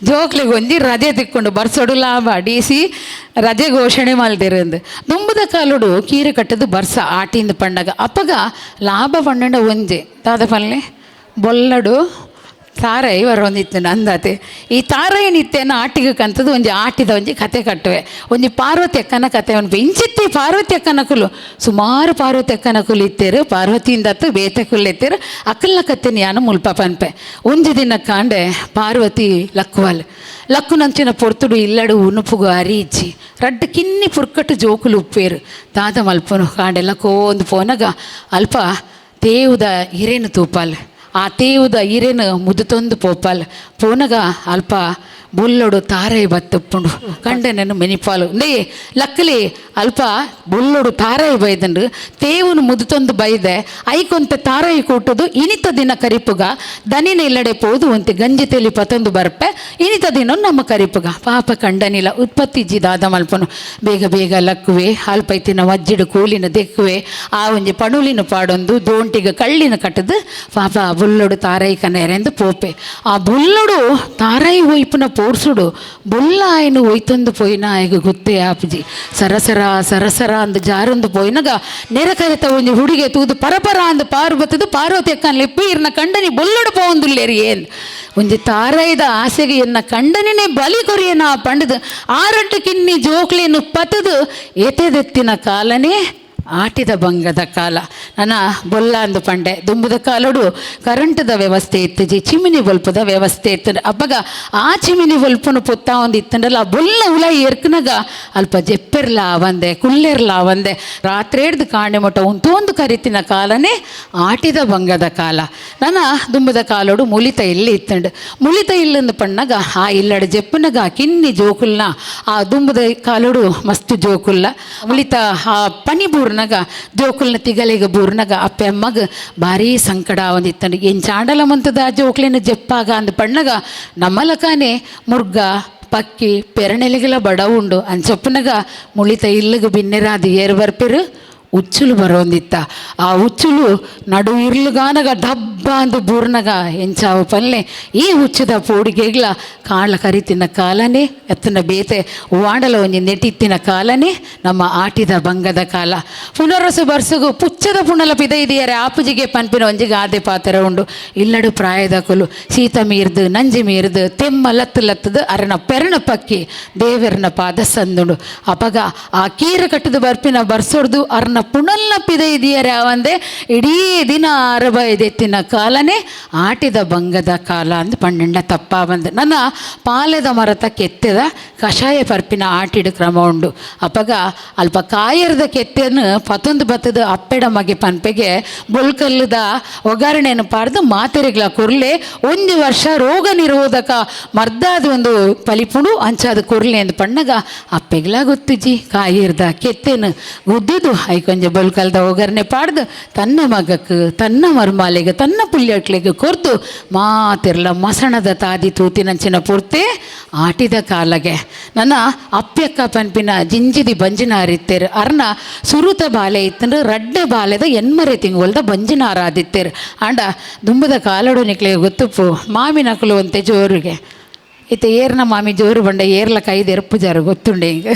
ಜೋಕ್ಲಿಗೆ ಒಂಜಿ ರಜೆ ತಿಕ್ಕೊಂಡು ಬರ್ಸೋಡು ಲಾಭ DC ರಜೆ ಘೋಷಣೆ ಮಲ್ದಿರಂದು ನುಂಬುದ ಕಾಲುಡು ಕೀರೆ ಕಟ್ಟದು ಬರ್ಸ ಆಟಿಂದ ಪಂಡಗ ಅಪ್ಪಗ ಲಾಭ ಪಂಡ ಒಂಜೆ ದಾದ ಪಲ್ಲೆ ಬೊಲ್ಲಡು ತಾರೈ ಬರೋಂದಿತ್ತು ನಂದತೆ ಈ ತಾರೈ ನಿತ್ಯನ ಆಟಿಗೆ ಕಂತದ್ದು ಒಂಜಿ ಆಟಿದ ಒಂಜಿ ಕತೆ ಕಟ್ಟುವೆ ಒಂಜಿ ಪಾರ್ವತಿ ಅಕ್ಕನ ಕತೆ ಅನ್ಪೆ ಇಂಚಿತ್ತಿ ಪಾರ್ವತಿ ಅಕ್ಕನಕುಲು ಸುಮಾರು ಪಾರ್ವತಿ ಅಕ್ಕನಕುಲು ಇತ್ತೇರು ಪಾರ್ವತಿಯಿಂದತ್ತು ಬೇತೆ ಕುಲ್ಲು ಎತ್ತೇರು ಅಕ್ಕಲ್ನ ಕತೆ ನಾನು ಮುಲ್ಪ ಪನ್ಪೆ ಒಂಜಿ ದಿನ ಕಾಂಡೆ ಪಾರ್ವತಿ ಲಕ್ಕುವಲ್ ಲಕ್ಕು ನಂಚಿನ ಪೊರ್ತುಡು ಇಲ್ಲಡು ಉನುಪುಗು ಅರಿಯಿಚ್ಚಿ ರಡ್ಡ ಕಿನ್ನಿ ಪುರ್ಕಟ್ಟು ಜೋಕುಲು ಉಪ್ಪೇರು ದಾದ ಮಲ್ಪನು ಕಾಂಡೆಲ್ಲ ಕೋಂದು ಪೋನಗ ಅಲ್ಪ ತೇವುದ ಹಿರೇನು ತೂಪಾಲ್ ಆ ತೇವುದ ಹಿರೇನು ಮುದುತೊಂದು ಪೋಪಾಲ್ ಪೋನಗ ಅಲ್ಪ ಬುಲ್ಲೊಡು ತಾರೈ ಬತ್ತಪ್ಪುಂಡು ಕಂಡೆ ನಾನು ಮೆನಿಪಾಲು ನೇ ಲಕ್ಕಲಿ ಅಲ್ಪ ಬುಲ್ಲೊಡು ತಾರೈ ಬೈದಂಡು ತೇವುನು ಮುದುತೊಂದು ಬೈದೆ ಐಕೊಂತೆ ತಾರೈ ಕೂಟುದು ಇನಿತ ದಿನ ಕರಿಪುಗ ದನಿನ ಇಲ್ಲಡೆ ಪೋದು ಒಂತೆ ಗಂಜಿ ತೆಲಿ ಪತೊಂದು ಬರ್ಪೆ ಇನಿತ ದಿನ ನಮ್ಮ ಕರಿಪುಗ ಪಾಪ ಕಂಡನಿಲ್ಲ ಉತ್ಪತ್ತಿ ಇಜ್ಜಿ ದಾದ ಮಲ್ಪನು ಬೇಗ ಬೇಗ ಲಕ್ಕುವೆ ಅಲ್ಪೈತಿನ ವಜ್ಜಿಡು ಕೂಲಿನ ದೆಕ್ಕುವೆ ಆ ಒಂಜಿ ಪಣುಲಿನ ಪಾಡೊಂದು ದೋಂಟಿಗೆ ಕಳ್ಳಿನ ಕಟ್ಟದು ಪಾಪ ಬುಲ್ಲೊಡು ತಾರೈ ಕನೆರೆಂದು ಪೋಪೆ ಆ ಬುಲ್ಲೊಡು ತಾರೈ ಒಯ್ಪುನ ಪೋರ್ಸುಡು ಬೊಲ್ಲ ಆಯ್ನು ಒಯ್ತೊಂದು ಪೋಯಿನ ಆಯ್ಗ ಗೊತ್ತೇ ಆಪುಜಿ ಸರಸರ ಅಂದು ಜಾರೊಂದು ಪೋಯಿನಗ ನೆರಕರೆತ ಒಂಜಿ ಹುಡುಗೆ ತೂದು ಪರಪರ ಅಂದು ಪಾರು ಬತ್ತದು ಪಾರ್ವತಿ ಅಕ್ಕನ ಲೆಪ್ಪಿ ಇರ್ನ ಕಂಡನಿ ಬೊಲ್ಲೊಡು ಪೋಂದುಲ್ಲೇರಿ ಏನ್ ಒಂಜಿ ತಾರೈದ ಆಸೆಗೆ ಎನ್ನ ಕಂಡನಿನೇ ಬಲಿ ಕೊರಿಯನ ಪಂಡದು ಆರಟ್ಟು ಕಿನ್ನಿ ಜೋಕ್ಲೇನು ಪತದು ಎತೆದೆತ್ತಿನ ಕಾಲನೇ ಆಟಿದ ಬಂಗದ ಕಾಲ ನನ್ನ ಬೊಲ್ಲ ಅಂದು ಪಂಡೆ ದುಂಬುದ ಕಾಲಡು ಕರೆಂಟದ ವ್ಯವಸ್ಥೆ ಇತ್ತಜಿ ಚಿಮಿನಿ ಬಲ್ಪದ ವ್ಯವಸ್ಥೆ ಇತ್ತು ಅಬ್ಬಗ ಆ ಚಿಮಿನಿ ಬಲ್ಪನು ಪೊತ್ತ ಒಂದು ಇತ್ತಂಡಲ್ಲ ಆ ಬೊಲ್ಲ ಉಲ ಎರ್ಕನಾಗ ಅಲ್ಪ ಜೆಪ್ಪೆರ್ಲ ಬಂದೆ ಕುಲ್ಲೆರ್ಲ ಬಂದೆ ರಾತ್ರಿ ಹಿಡ್ದು ಕಾಂಡೆ ಮೊಟ್ಟ ಒಂದು ಕರಿತಿನ ಕಾಲನೇ ಆಟಿದ ಬಂಗದ ಕಾಲ ನನ್ನ ದುಂಬುದ ಕಾಲೋಡು ಮುಲಿತ ಇಲ್ಲಿ ಇತ್ತಂಡು ಮುಲಿತ ಇಲ್ಲಂದು ಪಣ್ಣಗ ಆ ಇಲ್ಲಡ ಜೆಪ್ಪನಾಗ ಕಿನ್ನಿ ಜೋಕುಲ್ನ ಆ ದುಂಬುದ ಕಾಲೋಡು ಮಸ್ತ್ ಜೋಕುಲ್ಲ ಮುಲಿತ ಆ ಪನಿಬೂರ್ನ ಜೋಕುಲ್ನ ತಿಗಲಿಗ ಬೂರ್ನಗ ಅಪ್ಪೆ ಅಮ್ಮಗ ಭಾರಿ ಸಂಕಟ ಒಂದಿತ್ತಂಡು ಏನು ಚಾಂಡಲ ಮಂತದ ಜೋಕ್ಲಿನ ಜಪ್ಪಾಗ ಅಂದ ಪಣ್ಣಗ ನಮ್ಮಲಕಾನೆ ಮುರ್ಗ ಪಕ್ಕಿ ಪೆರಣೆಲಿಗೆಲ್ಲ ಬಡ ಉಂಡು ಅಂಚಪ್ಪನಗ ಮುಳಿತ ಇಲ್ಲಿಗ ಬಿನ್ನೆರಾದು ಏರು ಬರ್ಪಿರು ಉಚ್ಚುಲು ಬರೋಂದಿತ್ತ ಆ ಉಚ್ಚುಲು ನಡು ಇರ್ಲುಗಾನಗ ಡಬ್ಬ ಅಂದು ಬೂರ್ನಗ ಎಂಚಾವು ಪಲ್ಲೆ ಈ ಹುಚ್ಚದ ಪೋಡಿಗೆಗ್ಲ ಕಾಳ ಕರಿತಿನ ಕಾಲನೇ ಎತ್ತನ ಬೇತೆ ವಾಂಡಲ ಒಂಜಿ ನೆಟಿತ್ತಿನ ಕಾಲನೇ ನಮ್ಮ ಆಟಿದ ಬಂಗದ ಕಾಲ ಪುನರಸು ಬರ್ಸಗು ಪುಚ್ಚದ ಪುಣಲ ಪಿದ ಇದೆಯರೆ ಆಪುಜಿಗೆ ಪನ್ಪಿನ ಒಂಜಿಗೆ ಆದೆ ಪಾತ್ರ ಉಂಡು ಇಲ್ಲಡು ಪ್ರಾಯದ ಕುಲು ಶೀತ ಮೀರ್ದು ನಂಜಿ ಮೀರ್ದು ತೆಮ್ಮ ಲತ್ತದು ಅರನ ಪೆರಣ ಪಕ್ಕಿ ದೇವರನ ಪಾದ ಸಂದುಂಡು ಅಪಗ ಆ ಕೀರ ಕಟ್ಟದು ಬರ್ಪಿನ ಬರ್ಸೋಡ್ದು ಅರ್ನ ಪುಣಲ್ನ ಪಿದ ಇದೆಯರೆ ಅವಂದೆ ಇಡೀ ದಿನ ಅರಬೈದೆತ್ತಿನ ಕಾಲನೇ ಆಟಿದ ಬಂಗದ ಕಾಲ ಅಂದು ಪಣ್ಣೆಂಡ ತಪ್ಪ ಬಂದು ನನ್ನ ಪಾಲೆದ ಮರತ ಕೆತ್ತದ ಕಷಾಯ ಪರ್ಪಿನ ಆಟಿಡು ಕ್ರಮ ಉಂಡು ಅಪಗ ಅಲ್ಪ ಕಾಯರದ ಕೆತ್ತನ್ನು ಪತೊಂದು ಬತ್ತದ ಅಪ್ಪೆಡ ಮಗೆ ಪನ್ಪೆಗೆ ಬೊಲ್ಕಲ್ಲದ ಒಗ್ಗರಣೆಯನ್ನು ಪಾಡ್ದು ಮಾತೆರೆಗ್ಲ ಕೊರ್ಲೆ ಒಂದು ವರ್ಷ ರೋಗ ನಿರೋಧಕ ಮರ್ದಾದ ಒಂದು ಪಲಿಪುಡು ಅಂಚಾದ ಕೊರ್ಲೆ ಎಂದು ಪಣ್ಣಗ ಅಪ್ಪೆಗ್ಲ ಗೊತ್ತುಜಿ ಕಾಯಿರ್ದ ಕೆತ್ತೇನು ಗುದ್ದಿದು ಕೊಂಚ ಬೊಲ್ಕಲ್ದ ಒಗ್ಗರಣೆ ಪಾಡ್ದು ತನ್ನ ಮಗಕ್ಕೆ ತನ್ನ ಮರ್ಮಾಲೆಗೆ ತನ್ನ ಪುಲ್ಯಟ್ಲೆಗೆ ಕೊರ್ದು ಮಾತಿರ್ಲ ಮಸಣದ ತಾದಿ ತೂತಿನಂಚಿನ ಪೂರ್ತಿ ಆಟಿದ ಕಾಲಗೆ ನನ್ನ ಅಪ್ಯಕ್ಕ ಪನ್ಪಿನ ಜಿಂಜಿದಿ ಬಂಜಿನಾರ ಇತ್ತೇರು ಅರ್ನ ಸುರುತ ಬಾಲೆ ಇತ್ತಂದ್ರೆ ರಡ್ಡೆ ಬಾಲೆದ ಎನ್ಮರೆ ತಿಂಗೊಳ್ದ ಬಂಜಿನಾರ ಆದಿತ್ತೇರು ಆಂಡ ದುಂಬದ ಕಾಲಡು ನಿಕ್ಲೆ ಗೊತ್ತುಪ್ಪು ಮಾಮಿನಕಲು ಅಂತೆ ಜೋರಿಗೆ ಇತ್ತ ಏರ್ನ ಮಾಮಿ ಜೋರು ಬಂಡ ಏರ್ಲ ಕೈದು ಎರ್ಪು ಜಾರು ಗೊತ್ತುಂಡೆ ಹಿಂಗೆ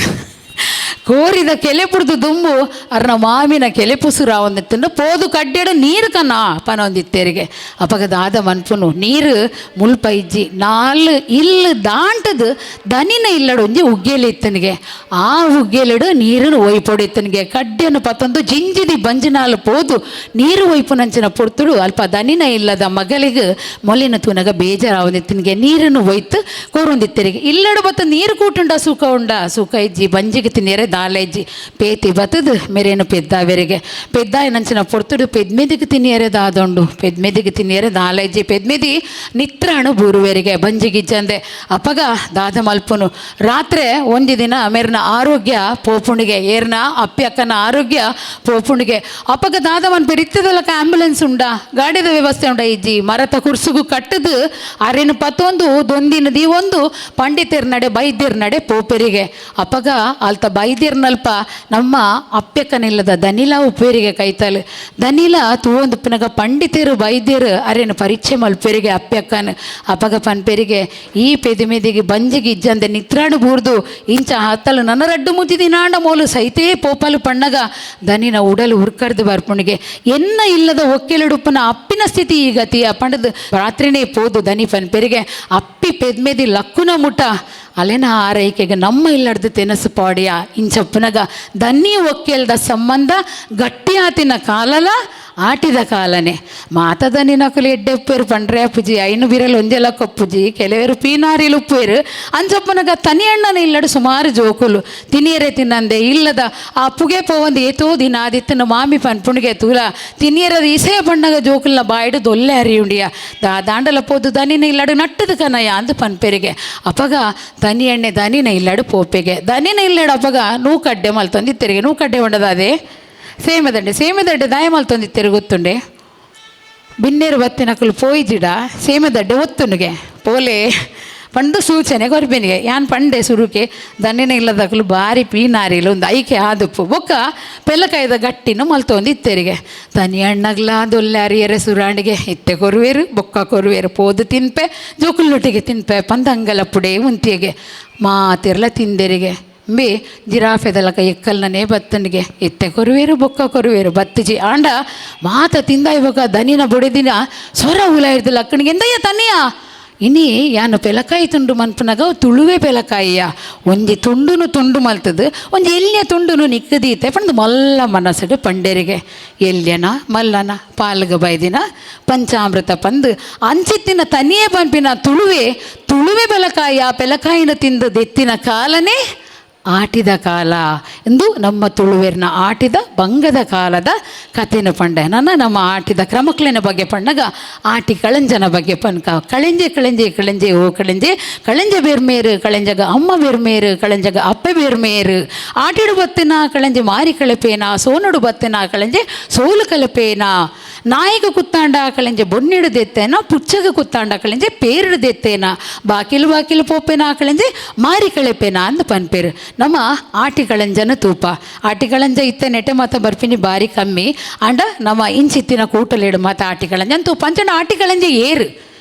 ಕೋರಿದ ಕೆಲೆಪುಡ್ದು ದುಂಬು ಅರ್ನ ಮಾಮಿನ ಕೆಲೆಪುಸುರ ಒಂದಿತ್ತಂಡು ಪೋದು ಕಡ್ಡೆಡು ನೀರು ಕನ್ನ ಪನೊಂದಿತ್ತೇರಿಗೆ ಅಪಗದಾದ ಮನ್ಪುನು ನೀರು ಮುಲ್ಪ ಇಜ್ಜಿ ನಾಲ್ ಇಲ್ಲು ದಾಂಟದು ದನಿನ ಇಲ್ಲಡು ಒಂಜಿ ಉಗ್ಗೇಲಿ ಇತ್ತನಿಗೆ ಆ ಉಗ್ಗೇಲಿಡು ನೀರನ್ನು ಒಯ್ಪೊಡಿತ್ತನಿಗೆ ಕಡ್ಡೆಯನ್ನು ಪತ್ತೊಂದು ಜಿಂಜಿದಿ ಬಂಜಿನಾಲು ಪೋದು ನೀರು ಒಯ್ಪುನಂಚಿನ ಪುರ್ತುಡು ಅಲ್ಪ ದನಿನ ಇಲ್ಲದ ಮಗಳಿಗೆ ಮೊಲಿನ ತೂನಗ ಬೇಜಾರಾವಂದಿತ್ತನಿಗೆ ನೀರನ್ನು ಒಯ್ತು ಕೋರೊಂದಿತ್ತರಿಗೆ ಇಲ್ಲಡು ಬತ್ತ ನೀರು ಕೂಟುಂಡ ಸುಖ ಇಜ್ಜಿ ಬಂಜಿಗೆ ತಿನ್ನೇರೆ ದಾಲೆಜ್ಜಿ ಪೇತಿ ಬತ್ತದು ಮೇರೇನು ಪೆದ್ದಾವೆರಿಗೆ ಪೆದ್ದಾಯ ನಂಚಿನ ಪೊರ್ತುಡು ಪೆದ್ಮೆದಿಗೆ ತಿನ್ನಿಯರೆ ದಾದೊಂಡು ಪೆದ್ಮೆದಿಗೆ ತಿನ್ನಿಯರೆ ದಾಲೆಜ್ಜಿ ಪೆದ್ಮೆದಿ ನಿತ್ರಾಣು ಬೂರುವೆರಿಗೆ ಬಂಜಿಗಿಜ್ಜಂದೆ ಅಪಗ ದಾದ ಮಲ್ಪುನು ರಾತ್ರಿ ಒಂದು ದಿನ ಮೇರ್ನ ಆರೋಗ್ಯ ಪೋಪುಣಿಗೆ ಏರ್ನ ಅಪ್ಪಕ್ಕನ ಆರೋಗ್ಯ ಪೋಪುಣಿಗೆ ಅಪಗ ದಾದ ಮನ್ಪು ಇತ್ತದಲ್ಲಕ ಆಂಬ್ಯುಲೆನ್ಸ್ ಉಂಡ ಗಾಡಿದ ವ್ಯವಸ್ಥೆ ಉಂಡ ಇಜ್ಜಿ ಮರತ ಕುರ್ಸುಗು ಕಟ್ಟದು ಅರೆನು ಪತ್ತೊಂದು ದೊಂದಿನದಿ ಒಂದು ಪಂಡಿತರ್ ನಡೆ ಬೈದ್ಯರ್ ನಡೆ ಪೋಪೆರಿಗೆ ಅಪಗ ಅಲ್ತ ಬೈದ್ಯ ವೈದ್ಯರ್ನಲ್ಪ ನಮ್ಮ ಅಪ್ಯಕ್ಕನಿಲ್ಲದ ದನಿಲ ಉಪ್ಪೇರಿಗೆ ಕೈತಲು ದನಿಲ ತೂವೊಂದು ಪುನಗ ಪಂಡಿತರು ವೈದ್ಯರು ಅರೇನು ಪರೀಕ್ಷೆ ಮಲ್ಪೇರಿಗೆ ಅಪ್ಯಕ್ಕನ ಅಪಗ ಪನ್ಪೇರಿಗೆ ಈ ಪೆದಿಮೆದಿಗೆ ಬಂಜಿಗೆ ಇಜ್ಜಂದೆ ನಿತ್ರಾಡು ಬೂರ್ದು ಇಂಚ ಹತ್ತಲು ನನ್ನ ರಡ್ಡು ಮುದ್ದಿದಿ ನಾಂಡ ಮೋಲು ಸೈತೇ ಪೋಪಲು ಪಣ್ಣಗ ದನಿನ ಉಡಲು ಹುರ್ಕರ್ದು ಬರ್ಪುಣಿಗೆ ಎನ್ನ ಇಲ್ಲದ ಒಕ್ಕೆಲುಡುಪ್ಪನ ಅಪ್ಪಿನ ಸ್ಥಿತಿ ಈ ಗತಿಯ ಪಂಡದು ರಾತ್ರಿನೇ ಪೋದು ದನಿ ಪನ್ಪೇರಿಗೆ ಅಪ್ಪಿ ಪೆದ್ಮೆದಿ ಲಕ್ಕುನ ಮುಟ ಅಲೆನ ಆರೈಕೆಗೆ ನಮ್ಮ ಇಲ್ಲಡ್ದು ತೆನಸು ಪಾಡಿಯ ಇಂಚಪ್ಪನಗ ದನ್ನಿ ಒಕ್ಕೆಲ್ದ ಸಂಬಂಧ ಗಟ್ಟಿಯಾತಿನ ಕಾಲಲ ಆಟಿದ ಕಾಲನೆ ಮಾತದನಿ ನಕಲು ಎಡ್ಡೆಪ್ಪೇರು ಪಂಡ್ರೆ ಅಪ್ಪುಜಿ ಐನು ಬಿರಲು ಒಂಜೆಲ ಕೊಪ್ಪುಜಿ ಕೆಲವರು ಪೀನಾರಿಲು ಉಪ್ಪೇರು ಅಂಚಪ್ಪನಗ ತನಿ ಅಣ್ಣನ ಇಲ್ಲಡು ಸುಮಾರು ಜೋಕುಲು ತಿನಿಯರೆ ತಿನ್ನಂದೆ ಇಲ್ಲದ ಆ ಪುಗೆ ಪೋವಂದು ಏತೋ ದಿನ ಆದಿತ್ತನ ಮಾಮಿ ಪನ್ಪುಣಿಗೆ ತೂಲ ತಿನಿಯರದ ಇಸೆಯ ಪಣ್ಣಗ ಜೋಕುಲ್ನ ಬಾಯಿಡು ದೊಲ್ಲೆ ಹರಿಯುಂಡಿಯ ದಾಂಡಲ ಪೋದು ದನಿನ ಇಲ್ಲಡು ನಟ್ಟದ ಕನಯ ಅಂದು ಪನ್ಪೆರಿಗೆ ಅಪಗ ದನಿ ಎಣ್ಣೆ ದನಿನ ಇಲ್ಲಡು ಪೋಪೆಗೆ ದನಿನ ಇಲ್ಲಡು ಅಪಗ ನೂಕಡ್ಡೆ ಮಲ್ತೊಂದಿತ್ತೆರಿಗೆ ನೂಕಡ್ಡೆ ಹೊಂಡದಾದೆ ಸೇಮೆದಡ್ಡೆ ದಾಯ ಮಲ್ತೊಂದಿತ್ತೆರು ಗೊತ್ತುಂಡೆ ಬಿನ್ನೇರು ಬತ್ತಿನಕಲು ಪೋಯ್ಜಿಡ ಸೇಮೆದಡ್ಡೆ ಒತ್ತುನಿಗೆ ಪೋಲೆ ಪಂಡು ಸೂಚನೆ ಕೊರ್ಬೆನಿಗೆ ಯಾನ್ ಪಂಡೆ ಸುರುಕೆ ದನ್ನಿನ ಇಲ್ಲದಕ್ಕಲು ಬಾರಿ ಪೀನಾರಿಲು ಒಂದು ಐಕೆ ಆದುಪ್ಪು ಬೊಕ್ಕ ಪೆಲ್ಲಕಾಯ್ದ ಗಟ್ಟಿನ ಮಲ್ತೊಂದು ಇತ್ತೆರಿಗೆ ತನಿ ಅಣ್ಣಗ್ಲ ದೊಲ್ಲೆ ಅರಿಯರೆ ಸುರಾಣಿಗೆ ಇತ್ತೆ ಕೊರುವೇರು ಬೊಕ್ಕ ಕೊರುವೇರು ಪೋದು ತಿನ್ಪೆ ಜೋಕುಲ್ಲೊಟ್ಟಿಗೆ ತಿನ್ಪೆ ಪಂದಂಗಲ ಪುಡೆ ಮುಂತಿಯಗೆ ಮಾತಿರ್ಲ ತಿಂದೆರಿಗೆ ಬೇ ಜಿರಾಫೆದಲಕ ಎಕ್ಕಲ್ನೇ ಬತ್ತನಿಗೆ ಎತ್ತೆ ಕೊರುವೇರು ಬೊಕ್ಕ ಕೊರುವೇರು ಬತ್ತಿಜಿ ಆಂಡ ಮಾತ ತಿಂದ ಇವಾಗ ದನಿನ ಬೊಡೆದಿನ ಸ್ವರ ಹುಲ ಇರ್ದಿಲ್ಲ ಅಕ್ಕನಿಗೆ ಎಂದಯ್ಯ ತನಿಯ ಇನಿ ಯಾನು ಪೆಲಕಾಯಿ ತುಂಡು ಮನ್ಪುನಾಗ ತುಳುವೆ ಪೆಲಕಾಯಿಯ ಒಂಜಿ ತುಂಡುನು ತುಂಡು ಮಲ್ತದು ಒಂಜಿ ಎಲ್ಯ ತುಂಡುನು ನಿಕ್ಕದೀತೆ ಪಂದು ಮಲ್ಲ ಮನಸ್ಸಡು ಪಂಡೇರಿಗೆ ಎಲ್ಯನ ಮಲ್ಲನ ಪಾಲ್ಗ ಬೈದಿನ ಪಂಚಾಮೃತ ಪಂದು ಅಂಚಿತ್ತಿನ ತನಿಯೇ ಪಂಪಿನ ತುಳುವೆ ಪೆಲಕಾಯಿಯ ಪೆಲಕಾಯಿನ ತಿಂದು ದೆತ್ತಿನ ಕಾಲನೇ ಆಟಿದ ಕಾಲ ಎಂದು ನಮ್ಮ ತುಳುವೇರಿನ ಆಟಿದ ಬಂಗದ ಕಾಲದ ಕಥೆನ ಪಂಡೆ ನಮ್ಮ ಆಟಿದ ಕ್ರಮಕ್ಲಿನ ಬಗ್ಗೆ ಪಣ್ಣಗ ಆಟಿ ಕಳಂಜನ ಬಗ್ಗೆ ಪನ್ಕ ಕಳೆಂಜೆ ಓ ಕಳೆಂಜೆ ಬೇರ್ಮೇರು ಕಳೆಂಜಗ ಅಮ್ಮ ಬೇರ್ಮೇರು ಕಳೆಂಜಗ ಅಪ್ಪೆ ಬೇರ್ಮೇರು ಆಟಿಡು ಬತ್ತಿನ ಕಳೆಂಜೆ ಮಾರಿ ಕಳಪೇನ ಸೋನುಡು ಬತ್ತಿನ ಕಳೆಂಜೆ ಸೋಲು ಕಲಪೇನ ನಾಯಿಗ ಕುತ್ತಾಂಡ ಕಳೆಂಜೆ ಬೊನ್ನಿಡು ದೆತ್ತೇನ ಪುಚ್ಚಗ ಕುತ್ತಾಂಡ ಕಳೆಂಜೆ ಪೇರಿಡು ದೆತ್ತೇನ ಬಾಕಿಲು ಪೋಪೇನ ಕಳೆಂಜೆ ಮಾರಿ ಕಳಪೇನ ಅಂದು ಪನ್ಪೇರು ನಮ್ಮ ಆಟಿಗಳಂಜನ ತೂಪ ಆಟಿಗಳಂಜ ಇತ್ತೆ ನೆಟೆ ಮಾತ ಬರ್ಪಿನಿ ಬಾರಿ ಕಮ್ಮಿ ಅಂಡ ನಮ್ಮ ಇಂಚಿತ್ತಿನ ಕೂಟಲೇಡು ಮಾತ ಆಟಿಗಳಂಜ ತೂಪ ಅಂಚನ ಆಟಿಗಳಂಜ ಏರು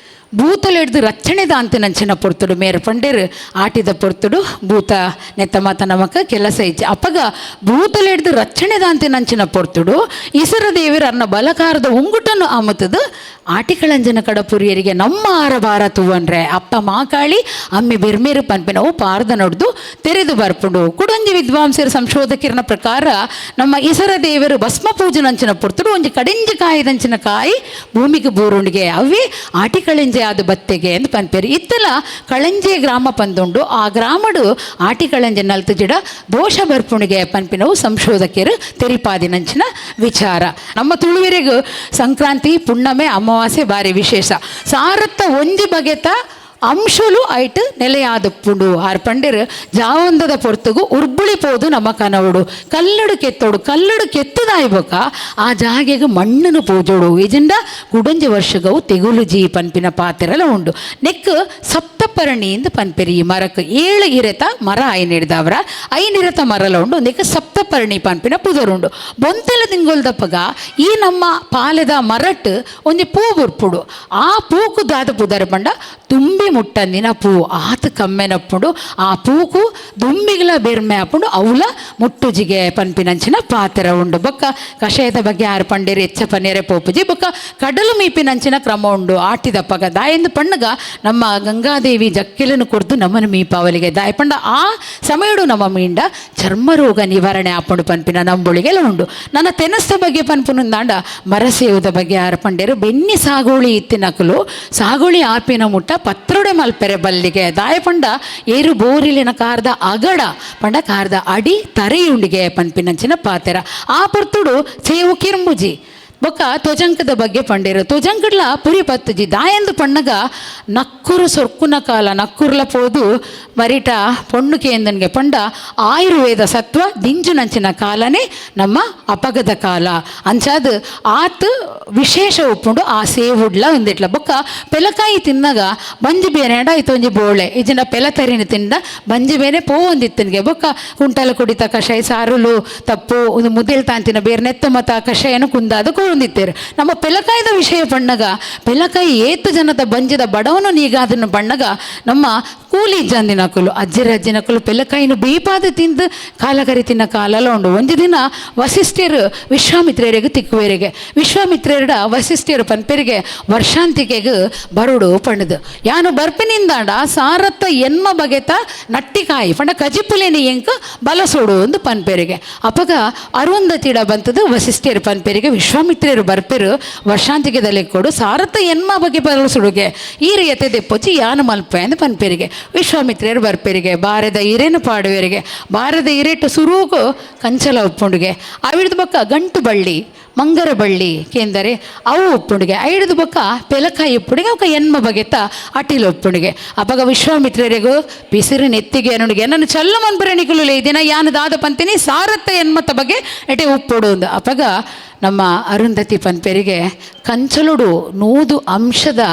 ಬೂತಲು ಹಿಡ್ದು ರಚಣೆದ ಅಂತ ನಂಚಿನ ಪೊರ್ತುಡು ಮೇರು ಪಂಡೇರು ಆಟಿದ ಪೊರ್ತುಡು ಬೂತ ನೆತ್ತ ಮಾತ ನಮಕ ಕೆಲಸ ಇಜ್ಜೆ ಅಪ್ಪಗ ಬೂತಲು ಹಿಡ್ದು ರಚಣೆದ ಅಂತ ನಂಚಿನ ಪೊರ್ತುಡು ಇಸರ ದೇವಿರ ಅನ್ನ ಬಲಕಾರದ ಉಂಗುಟನ್ನು ಅಮತದು ಆಟಿಕಳಂಜನ ಕಡಪುರಿಯರಿಗೆ ನಮ್ಮ ಆರಬಾರ ತೂವನ್ರೆ ಅಪ್ಪ ಮಾಕಾಳಿ ಅಮ್ಮಿ ಬೆರ್ಮೇರು ಪನ್ಪೆನವು ಪಾರ್ದ ನೋಡ್ದು ತೆರೆದು ಬರ್ಪುಂಡು ಕುಡಂಜಿ ವಿದ್ವಾಂಸರ ಸಂಶೋಧಕರನ ಪ್ರಕಾರ ನಮ್ಮ ಇಸರ ದೇವರು ಭಸ್ಮ ಪೂಜನಂಚಿನ ಪೊರ್ತುಡು ಒಂಜಿ ಕಡಿಂಜಿ ಕಾಯಿದಂಚಿನ ಕಾಯಿ ಭೂಮಿಗೆ ಬೂರುಂಡಿಗೆ ಅವೇ ಆಟಿಕಳಂಜೆ ಆದ ಬತ್ತೆಗೆ ಎಂದು ಪನ್ಪೇರು ಇತ್ತಲ ಕಳಂಜೆ ಗ್ರಾಮ ಪಂದುಂಡು ಆ ಗ್ರಾಮಡು ಆಟಿಕಳಂಜೆ ನಲ್ತು ಜಿಡ ದೋಷ ಬರ್ಪುಣಿಗೆ ಪನ್ಪಿನವು ಸಂಶೋಧಕರು ತೆರಿಪಾದಿನಂಚಿನ ವಿಚಾರ ನಮ್ಮ ತುಳುವರಿಗೂ ಸಂಕ್ರಾಂತಿ ಪುಣ್ಣಮೆ ಅಮಾವಾಸ್ಯೆ ಬಾರಿ ವಿಶೇಷ ಸಾರತ್ತ ಒಂಜಿ ಬಗೆತ ಅಂಶಲು ಐಟ್ ನೆಲೆಯಾದಪ್ಪುಂಡು ಆರ್ ಪಂಡೇರು ಜಾವಂದದ ಪೊರ್ತುಗು ಉರ್ಬುಳಿ ಪೋದು ನಮ್ಮ ಕನವಡು ಕಲ್ಲಡು ಕೆತ್ತದಾಯ್ಬಕ ಆ ಜಾಗೆಗೆ ಮಣ್ಣನ್ನು ಪೂಜೋಡು ಇಜಿಂಡ ಕುಡಂಜಿ ವರ್ಷಗವು ತೆಗುಲು ಜೀ ಪನ್ಪಿನ ಪಾತೆರಲ ಉಂಡು ನೆಕ್ ಸಪ್ತಪರಣಿ ಇಂದು ಪನ್ಪೆರಿ ಈ ಮರಕ್ಕೆ 7 ಇರೆತ ಮರ ಐನಿಡ್ದವ್ರ 5 ಇರೆತ ಮರಲ ಉಂಡು ನೆಕ್ ಸಪ್ತಪರಣಿ ಪನ್ಪಿನ ಪುದರುಂಡು ಬೊಂತೆಲ ತಿಂಗೊಲ್ದಪ್ಪಗ ಈ ನಮ್ಮ ಪಾಲೆದ ಮರಟ್ ಒಂಜಿ ಪೂ ಬುರ್ಪುಡು ಆ ಪೂಕು ದಾದ ಪುದರ ಪಂಡ ತುಂಬಿ ಮುಟ್ಟಂದಿನ ಪೂ ಆತ ಕಮ್ಮೆನಪ್ಪುಂಡು ಆ ಪೂಕು ದುಂಬಿಗಳ ಬೆರ್ಮೆ ಹಾಪುಂಡು ಅವಲ ಮುಟ್ಟುಜಿಗೆ ಪನ್ಪಿನಂಚಿನ ಪಾತ್ರ ಉಂಡು ಬೊಕ್ಕ ಕಷಾಯದ ಬಗ್ಗೆ ಆರು ಪಂಡೇರು ಎಚ್ಚ ಪನ್ನೇರೆ ಪೋಪುಜಿ ಬೊಕ್ಕ ಕಡಲು ಮೀಪಿನಂಚಿನ ಕ್ರಮ ಉಂಡು ಆಟಿದಪ್ಪಗ ದಾಯಂದು ಪಣ್ಣಗ ನಮ್ಮ ಗಂಗಾದೇವಿ ಜಕ್ಕೆಲನ್ನು ಕೊಡ್ದು ನಮ್ಮನ್ನು ಮೀಪಾವಲಿಗೆ ದಾಯ ಪಂಡ ಆ ಸಮಯಡು ನಮ್ಮ ಮೀಂಡ ಚರ್ಮ ರೋಗ ನಿವಾರಣೆ ಆಪುಂಡು ಪನ್ಪಿನ ನಂಬುಳಿಗೆಲ್ಲ ಉಂಡು ನನ್ನ ತೆನಸ್ತ ಬಗ್ಗೆ ಪನ್ಪುನುಂದಾಂಡ ಮರಸೇವುದ ಬಗ್ಗೆ ಆರು ಪಂಡೇರು ಬೆನ್ನಿ ಸಾಗೋಳಿ ಇತ್ತಿನಕಲು ಸಾಗೋಳಿ ಆಪಿನ ಮುಟ್ಟ ಪತ್ರೊಡೆ ಮಲ್ಪೆರೆ ಬಲ್ಲಿಗೆ ದಾಯ ಪಂಡ ಏರು ಬೋರಿಲಿನ ಕಾರ್ದ ಅಗಡ ಪಂಡ ಕಾರ್ದ ಅಡಿ ತರೆಯುಂಡಿಗೆ ಪನ್ಪಿನಂಚಿನ ಪಾತೆರ ಆ ಪೊರ್ತುಡು ಸೇವು ಕಿರ್ಮುಜಿ ಬೊಕ್ಕ ತ್ವಜಂಕದ ಬಗ್ಗೆ ಪಂಡೇರು ತ್ವಜಂಕಡ್ಲ ಪುರಿ ಪತ್ತುಜಿ ದಾಯಂದು ಪಣ್ಣಗ ನಕ್ಕುರು ಸೊರ್ಕುನ ಕಾಲ ನಕ್ಕುರ್ಲ ಪೋದು ಮರಿಟ ಪೊಣ್ಣುಕೆ ಎಂದನ್ಗೆ ಪಂಡ ಆಯುರ್ವೇದ ಸತ್ವ ದಿಂಜು ನಂಚಿನ ಕಾಲನೇ ನಮ್ಮ ಅಪಗದ ಕಾಲ ಅಂಚಾದ ಆತ್ ವಿಶೇಷ ಉಪ್ಪುಂಡು ಆ ಸೇವುಡ್ಲ ಒಂದಿಟ್ಲ ಬೊಕ್ಕ ಪೆಲಕಾಯಿ ತಿನ್ನಗ ಬಂಜಿ ಬೇರೆ ಆಯ್ತು ಒಂಜಿ ಬೋಳೆ ಇಜಿನ ಪೆಲತರಿನ ತಿಂದ ಬಂಜಿ ಬೇರೆ ಒಂದಿತ್ತನ್ಗೆ ಬೊಕ್ಕ ಕುಂಟಲ ಕುಡಿತ ಕಷಾಯ ಸಾರುಲು ತಪ್ಪು ಒಂದು ಮುದ್ದಿಲ್ ತಾಂತಿನ ಬೇರೆ ನೆತ್ತ ಮತ ಕಷಾಯನು ಕುಂದಾದ ಕೊಂದಿತ್ತೇರು ನಮ್ಮ ಪೆಲಕಾಯ್ದ ವಿಷಯ ಬಣ್ಣಗ ಪೆಲಕಾಯಿ ಏತು ಜನದ ಬಂಜದ ಬಡವನು ನೀಗಾದನ್ನು ಬಣ್ಣಗ ನಮ್ಮ ಕೂಲಿ ಜಂದಿನಕುಲು ಅಜ್ಜಿನಕುಲು ಪೆಲಕಾಯಿನ ಬೀಪಾದ ತಿಂದು ಕಾಲಕರಿ ತಿನ್ನ ಕಾಲೆಲ್ಲ ಉಂಡು ಒಂದು ದಿನ ವಸಿಷ್ಠರು ವಿಶ್ವಾಮಿತ್ರರಿಗೆ ತಿಕ್ಕುವೇರಿಗೆ ವಿಶ್ವಾಮಿತ್ರರ ವಸಿಷ್ಠರು ಪನ್ಪೆರಿಗೆ ವರ್ಷಾಂತಿಕೆಗೆ ಬರುಡು ಪಣ್ಣದು ಯಾನು ಬರ್ಪಿನಿಂದಾಂಡ ಸಾರತ್ತ ಎನ್ಮ ಬಗೆತ ನಟ್ಟಿಕಾಯಿ ಪಂಡ ಕಜಿಪುಲೇನಿ ಎಂಕ ಬಲಸೋಡು ಒಂದು ಪನ್ಪೆರಿಗೆ ಅಪಗ ಅರುಂಧತಿಡ ಬಂತದ್ದು ವಸಿಷ್ಠರು ಪನ್ಪೆರಿಗೆ ವಿಶ್ವಾಮಿತ್ರರು ಬರ್ಪೆರು ವರ್ಷಾಂತಿಕೆದಲ್ಲಿ ಕೊಡು ಸಾರತ್ತ ಎನ್ಮ ಬಗೆ ಬಲಸುಡುಗೆ ಈ ರೀತಿ ದೆಪ್ಪೊಚ್ಚಿ ಯಾನು ಮಲ್ಪೆ ಅಂದು ಪನ್ಪೆರಿಗೆ ವಿಶ್ವಾಮಿತ್ರರು ಬರ್ಪೆರಿಗೆ ಬಾರದ ಹಿರೇನು ಪಾಡುವರಿಗೆ ಬಾರದ ಹಿರೇಟು ಸುರೂಗು ಕಂಚಲ ಉಪ್ಪುಂಡುಗೆ ಅವಿಡ್ದು ಬೊಕ್ಕ ಗಂಟು ಬಳ್ಳಿ ಮಂಗರ ಬಳ್ಳಿ ಕೇಂದರೆ ಅವು ಉಪ್ಪುಂಡಿಗೆ ಐಡ್ದು ಬೊಕ್ಕ ಪೆಲಕಾಯಿ ಉಪ್ಪುಡಿಗೆ ಅವಕ್ಕ ಎನ್ಮ ಬಗೆತ ಅಟಿಲು ಉಪ್ಪುಂಡಿಗೆ ಅಪಗ ವಿಶ್ವಾಮಿತ್ರರಿಗೂ ಬಿಸಿರು ನೆತ್ತಿಗೆ ಅನ್ನುಡಿಗೆ ನನ್ನ ಚಲ್ಲು ಮನ್ಪುರಣಿಕಲು ಇದೀನ ಯಾನು ದಾದ ಪಂತಿನಿ ಸಾರತ್ತ ಎನ್ಮತ್ತ ಬಗ್ಗೆ ಎಟೆ ಉಪ್ಪುಡು ಅಂದ ಅಪಗ ನಮ್ಮ ಅರುಂಧತಿ ಪನ್ಪೆರಿಗೆ ಕಂಚಲುಡು ನೂದು ಅಂಶದ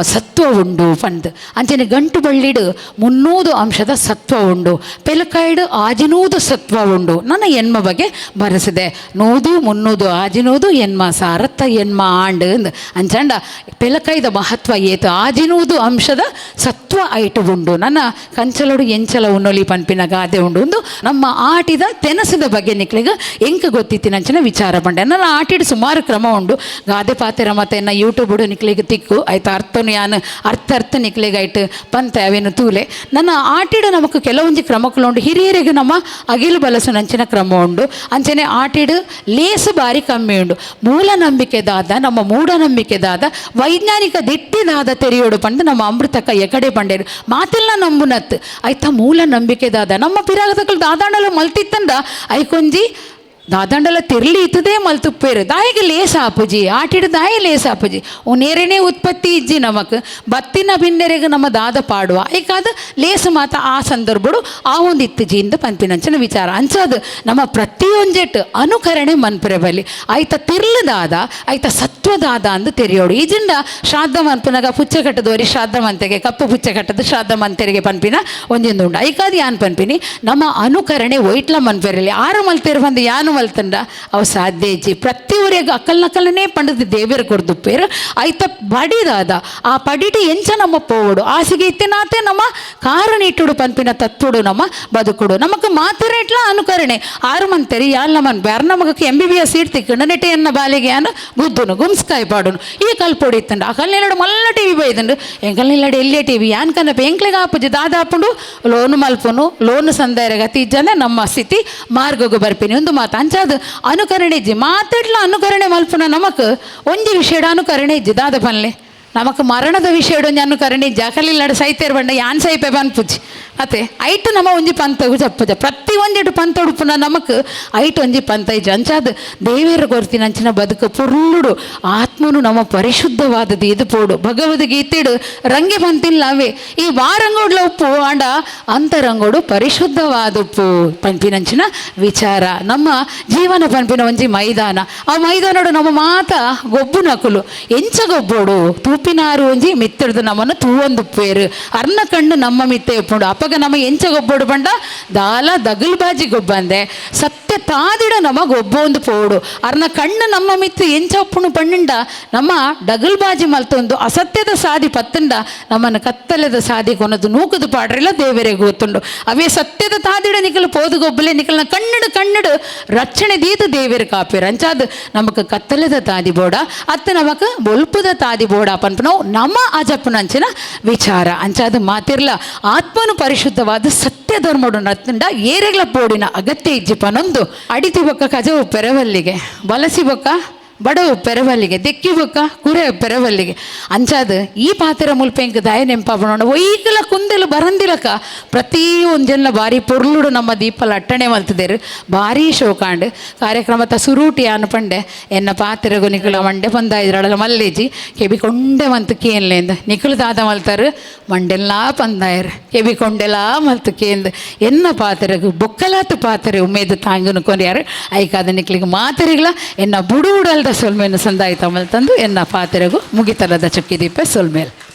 ಸತ್ವ ಉಂಡು ಪಂದ್ ಅಂಚನೆ ಗಂಟು ಬಳ್ಳಿಡು 300 ಅಂಶದ ಸತ್ವ ಉಂಡು ಪೆಲಕಾಯಿಡು ಆಜಿನೂದು ಸತ್ವ ಉಂಡು ನನ್ನ ಎನ್ಮ ಬಗ್ಗೆ ಬರೆಸಿದೆ 100 300 ಆಜಿನೂದು ಎನ್ಮ ಸಾರತ್ತ ಎನ್ಮ ಆಂಡು ಅಂಚಂಡ ಪೆಲಕಾಯ್ದ ಮಹತ್ವ ಏತು ಆಜಿನೂದು ಅಂಶದ ಸತ್ವ ಐಟು ಉಂಡು ನನ್ನ ಕಂಚಲಡು ಎಂಚಲ ಉನ್ನೊಲಿ ಪನ್ಪಿನ ಗಾದೆ ಉಂಡು ಒಂದು ನಮ್ಮ ಆಟಿದ ತೆನಸದ ಬಗ್ಗೆ ನಿಕ್ಲಿಗೆ ಎಂಕ ಗೊತ್ತಿತ್ತಿನ ಅಂಚನ ವಿಚಾರ ಬಂಡೆ ನನ್ನ ಆಟಿಡು ಸುಮಾರು ಕ್ರಮ ಉಂಡು ಗಾದೆ ಪಾತೆರ ಮತ್ತೆ ಎನ್ನ ಯೂಟ್ಯೂಬ್ ನಿಕ್ಲಿಗೆ ತಿಕ್ಕು ಆಯ್ತಾ ಅರ್ಥನು ಯಾನು ಅರ್ಥ ನಿಕ್ಲಿಗಾಯ್ತು ಪಂತ ಅವೇನು ತೂಲೆ ನನ್ನ ಆಟಿಡು ನಮಕ್ ಕೆಲವೊಂದು ಕ್ರಮಕ್ಕಳುಂಡು ಹಿರಿಯರಿಗೆ ನಮ್ಮ ಅಗಿಲು ಬಲಸು ನಂಚಿನ ಕ್ರಮ ಉಂಡು ಅಂಚನೆ ಆಟಿಡು ಲೇಸು ಬಾರಿ ಕಮ್ಮಿ ಉಂಡು ಮೂಢನಂಬಿಕೆದಾದ ನಮ್ಮ ಮೂಢನಂಬಿಕೆದಾದ ವೈಜ್ಞಾನಿಕ ದಿಟ್ಟಿದಾದ ತೆರೆಯೋಡು ಪಂಡು ನಮ್ಮ ಅಮೃತಕ್ಕ ಎಕಡೆ ಪಂಡೇರು ಮಾತೆಲ್ಲ ನಂಬುನತ್ ಆಯ್ತಾ ಮೂಢನಂಬಿಕೆದಾದ ನಮ್ಮ ಪಿರಾಗದಕ್ಕಳು ದಾದಾಂಡಲು ಮಲ್ತಿತ್ತಂದ ಐಕೊಂಜಿ ದಾದಂಡಲ ತಿರ್ಲಿ ಇತ್ತದೇ ಮಲ್ತುಪ್ಪೇರು ದಾಯಿಗೆ ಲೇಸ ಆಪುಜಿ ಆಟಿಡು ದಾಯಿ ಲೇಸ ಆಪುಜಿ ನೇರನೇ ಉತ್ಪತ್ತಿ ಇಜ್ಜಿ ನಮಕ್ ಬತ್ತಿನ ಭಿನ್ನರೆಗೆ ನಮ್ಮ ದಾದ ಪಾಡುವ ಐಕಾದ ಲೇಸ ಮಾತ ಆ ಸಂದರ್ಭಡು ಆ ಒಂದು ಇತ್ತಜಿ ಇಂದ ಪನ್ಪಿನಂಚನ ವಿಚಾರ ಅಂಚದು ನಮ್ಮ ಪ್ರತಿಯೊಂಜೆಟ್ಟು ಅನುಕರಣೆ ಮನ್ಪುರೆ ಬಲಿ ಆಯ್ತ ತಿರ್ಲು ದಾದ ಆಯ್ತ ಸತ್ವದಾದ ಅಂದು ತೆರೆಯೋಡು ಈಜಿಂದ ಶ್ರಾದ್ದ ಮನ್ಪುನಾಗ ಪುಚ್ಚ ಕಟ್ಟದವರಿ ಶ್ರಾದ್ದ ಮಂತೆಗೆ ಕಪ್ಪು ಪುಚ್ಚ ಕಟ್ಟದು ಶ್ರಾದ್ದ ಮಂತೆರಿಗೆ ಪನ್ಪಿನ ಒಂದೊಂದು ಉಂಡು ಐಕಾದ ಯಾನ್ ಪನ್ಪಿನಿ ನಮ್ಮ ಅನುಕರಣೆ ಒಯ್ಟ್ಲ ಮನ್ಪೆರಲಿ ಆರು ಮಲ್ತೇರು ಬಂದು ಯಾನು ಮಲ್ತಂಡ ಅವು ಸಾಧ್ಯ ಇಜ್ಜಿ ಪ್ರತಿಯೊರೆಗೆ ಅಕ್ಕಲ್ನಕ್ಕಲ್ಲನೇ ಪಂಡದ ದೇವರ ಕೊಡ್ದು ಪೇರು ಆಯ್ತ ಬಡಿದಾದ ಆ ಪಡಿಟಿ ಎಂಚ ನಮ್ಮ ಪೋವಡು ಆಸೆಗೆ ಇತ್ತಿನಾತೆ ನಮ್ಮ ಕಾರಣ ಇಟ್ಟುಡು ಪನ್ಪಿನ ತತ್ವಡು ನಮ್ಮ ಬದುಕುಡು ನಮಕ್ ಮಾತಿರ ಇಟ್ಲ ಅನುಕರಣೆ ಆರು ಮಂತರಿ ಯಾಲ್ ನಮ್ಮನ್ ಬ್ಯಾರ ನಮಗಕ್ಕೆ MBBS ಸೀಟ್ ತಿಕ್ಕಂಡು ನೆಟೆಯನ್ನ ಬಾಲಿಗೆ ಅನ್ನ ಗುದ್ದುನು ಗುಮ್ಸ್ಕಾಯಿ ಪಾಡುನು ಈ ಕಲ್ಪೊಡಿ ಇತ್ತಂಡು ಆ ಕಲ್ನೆಲ್ಲಡು ಮಲ್ಲ TV ಬೈದಂಡು ಎಂಕಲ್ನೆಲ್ಲಡು ಎಲ್ಲೇ TV ಯಾನ್ ಕನ್ನಪ ಎಂಕ್ಲೆಗೆ ಆಪುಜಿ ದಾದ ಹಾಪುಂಡು ಲೋನು ಮಲ್ಪುನು ಲೋನು ಸಂದಾಯರ ಗತಿ ಇಜ್ಜಂದೆ ನಮ್ಮ ಸ್ಥಿತಿ ಮಾರ್ಗಗೂ ಬರ್ಪಿನಿ ಒಂದು ಮಾತು ಅಂಚಾದ ಅನುಕರಣೆ ಇಜ್ಜಿ ಮಾತಾಡ್ಲ ಅನುಕರಣೆ ಮಲ್ಪುನ ನಮಕ್ ಒಂಜಿ ವಿಷಯಡ ಅನುಕರಣೆ ಇಜ್ಜಿ ದಾದ ಪನ್ಲೆ ನಮಕ್ ಮರಣದ ವಿಷಯಡು ಒಂಜಿ ಅನುಕರಣೆ ಇಜ್ಜಿ ಅಕಲಿಲ್ಲಡ ಸೈತೇರ್ ಬಂಡ ಯಾನ್ ಸೈಪೆ ಪನ್ಪುಜಿ ಅತ್ತೆ ಐಟು ನಮ್ಮ ಒಂಜಿ ಪಂತಗು ಚಪ್ಪುಜ ಪ್ರತಿ ಒಂಜೆಡು ಪಂತ ಉಡುಪುನ ನಮಕ್ ಐಟು ಒಂಜಿ ಪಂತ ಇಜ್ಜಿ ಅಂಚಾದ ದೇವೇರ ಕೊರ್ತಿನ ಅಂಚಿನ ಬದುಕು ಪುರ್ಲುಡು ಆತ್ಮನು ನಮ್ಮ ಪರಿಶುದ್ಧವಾದದ್ದು ಇದು ಪೋಡು ಭಗವದ್ಗೀತೆಡು ರಂಗೆ ಪಂತಿಲ್ಲ ಅವೇ ಈ ವಾರಂಗೋಡ್ಲ ಉಪ್ಪು ಆಂಡ ಅಂತರಂಗೋಡು ಪರಿಶುದ್ಧವಾದ ಉಪ್ಪು ಪಂಪಿನಂಚಿನ ವಿಚಾರ ನಮ್ಮ ಜೀವನ ಪಂಪಿನ ಒಂಜಿ ಮೈದಾನ ಆ ಮೈದಾನೋಡು ನಮ್ಮ ಮಾತ ಗೊಬ್ಬು ನಕುಲು ಎಂಚ ಗೊಬ್ಬೋಡು ತೂಪಿನಾರು ಒಂಜಿ ಮಿತ್ತಡ್ದು ನಮ್ಮನ್ನು ತೂವೊಂದುಪ್ಪೇರು ಅರ್ನ ಕಣ್ಣು ನಮ್ಮ ಮಿತ್ತೆ ಉಪ್ಪುಂಡು ಅಪಗ ನಮ್ಮ ಎಂಚ ಗೊಬ್ಬೊಡು ಬಂಡ ದಾಲ ದಗಲ್ ಬಾಜಿ ಗೊಬ್ಬಂದೆ ಸತ್ಯ ತಾದಿಡ ನಮ್ಮ ಗೊಬ್ಬ ಒಂದು ಪೋಡು ಅರ್ನ ಕಣ್ಣು ನಮ್ಮ ಮಿತ್ತು ಎಂಚ ಉಪ್ಪುಣು ಪಣ್ಣುಂಡ ನಮ್ಮ ಡಗಲ್ ಬಾಜಿ ಮಲ್ತೊಂದು ಅಸತ್ಯದ ಸಾದಿ ಪತ್ತಂಡ ನಮ್ಮನ್ನು ಕತ್ತಲೆದ ಸಾದಿ ಕೊನದು ನೂಕದು ಪಾಡ್ರಿಲ್ಲ ದೇವರೇ ಗೊತ್ತುಂಡು ಅವೇ ಸತ್ಯದ ತಾದಿಡ ನಿಕಲು ಪೋದು ಗೊಬ್ಬಲೆ ನಿಕಲ್ನ ಕಣ್ಣಡು ರಕ್ಷಣೆ ದೀದು ದೇವರ ಕಾಪೇರು ಅಂಚಾದ ನಮಕ್ ಕತ್ತಲೆದ ತಾದಿ ಬೋಡ ಅತ್ತ ನಮಕ್ ಬೊಲ್ಪುದ ತಾದಿ ಬೋಡ ಪನ್ಪನವು ನಮ್ಮ ಅಜಪ್ಪನಂಚಿನ ವಿಚಾರ ಅಂಚಾದ ಮಾತಿರ್ಲ ಆತ್ಮನು ಪರಿಶುದ್ಧವಾದ ಸತ್ಯ ಧರ್ಮಡು ನತ್ತಂಡ ಏರೆಗ್ಲ ಪೋಡಿನ ಅಗತ್ಯ ಇಜ್ಜಿ ಪನೊಂದು ಅಡಿತಿ ಬೊಕ್ಕ ಕಜವು ಪೆರವಲ್ಲಿಗೆ ಬಲಸಿ ಬೊಕ್ಕ ಬಡವು ಪೆರವಲ್ಲಿಗೆ ದೆಕ್ಕಿ ಬೊಕ್ಕ ಕುರೆ ಪೆರವಲ್ಲಿಗೆ ಅಂಚಾದ ಈ ಪಾತೆರ ಮುಲ್ಪ ಎಂಕ್ ದಯ ನೆಂಪಾಪಣೋಣ ಒಯ್ಕಲ ಕುಂದೆಲು ಬರಂದಿಲಕ ಪ್ರತಿ ಒಂಜೆಲ್ಲ ಬಾರಿ ಪೊರ್ಲುಡು ನಮ್ಮ ದೀಪಲ ಅಟ್ಟಣೆ ಮಲ್ತದೇರು ಭಾರಿ ಶೋಕಾಂಡ್ ಕಾರ್ಯಕ್ರಮದ ಸುರೂಟಿ ಅನ್ಪಂಡೆ ಎನ್ನ ಪಾತೆರಗು ನಿಕುಲ ಮಂಡೆ ಪಂದಾಯಿದ್ರಳ ಮಲ್ಲೇಜಿ ಕೆಬಿ ಕೊಂಡೆ ಮಂತು ಕೇನ್ಲೆಂದು ನಿಕುಲು ದಾದ ಮಲ್ತಾರು ಮಂಡೆಲ್ಲ ಪಂದಾಯರು ಕೆಬಿ ಕೊಂಡೆಲ್ಲ ಮಲ್ತು ಕೇಂದು ಎನ್ನ ಪಾತೆರಗು ಬೊಕ್ಕಲಾತು ಪಾತೆರೆ ಉಮೇದು ತಾಂಗುನು ಕೊರಿಯಾರು ಐಕಾದ ನಿಕ್ಲಿಗೆ ಮಾತೆರೆಗಳ ಎನ್ನ ಬುಡು ಬುಡಲ್ದ ಸೊಲ್ಮೇನು ಸಂದಾಯಿತ ಮಲ್ತಂದು ಎನ್ನ ಪಾತೆರೆಗೂ ಮುಗಿತಲದ ಚುಕ್ಕಿ ದೀಪ ಸೊಲ್ಮೇಲೆ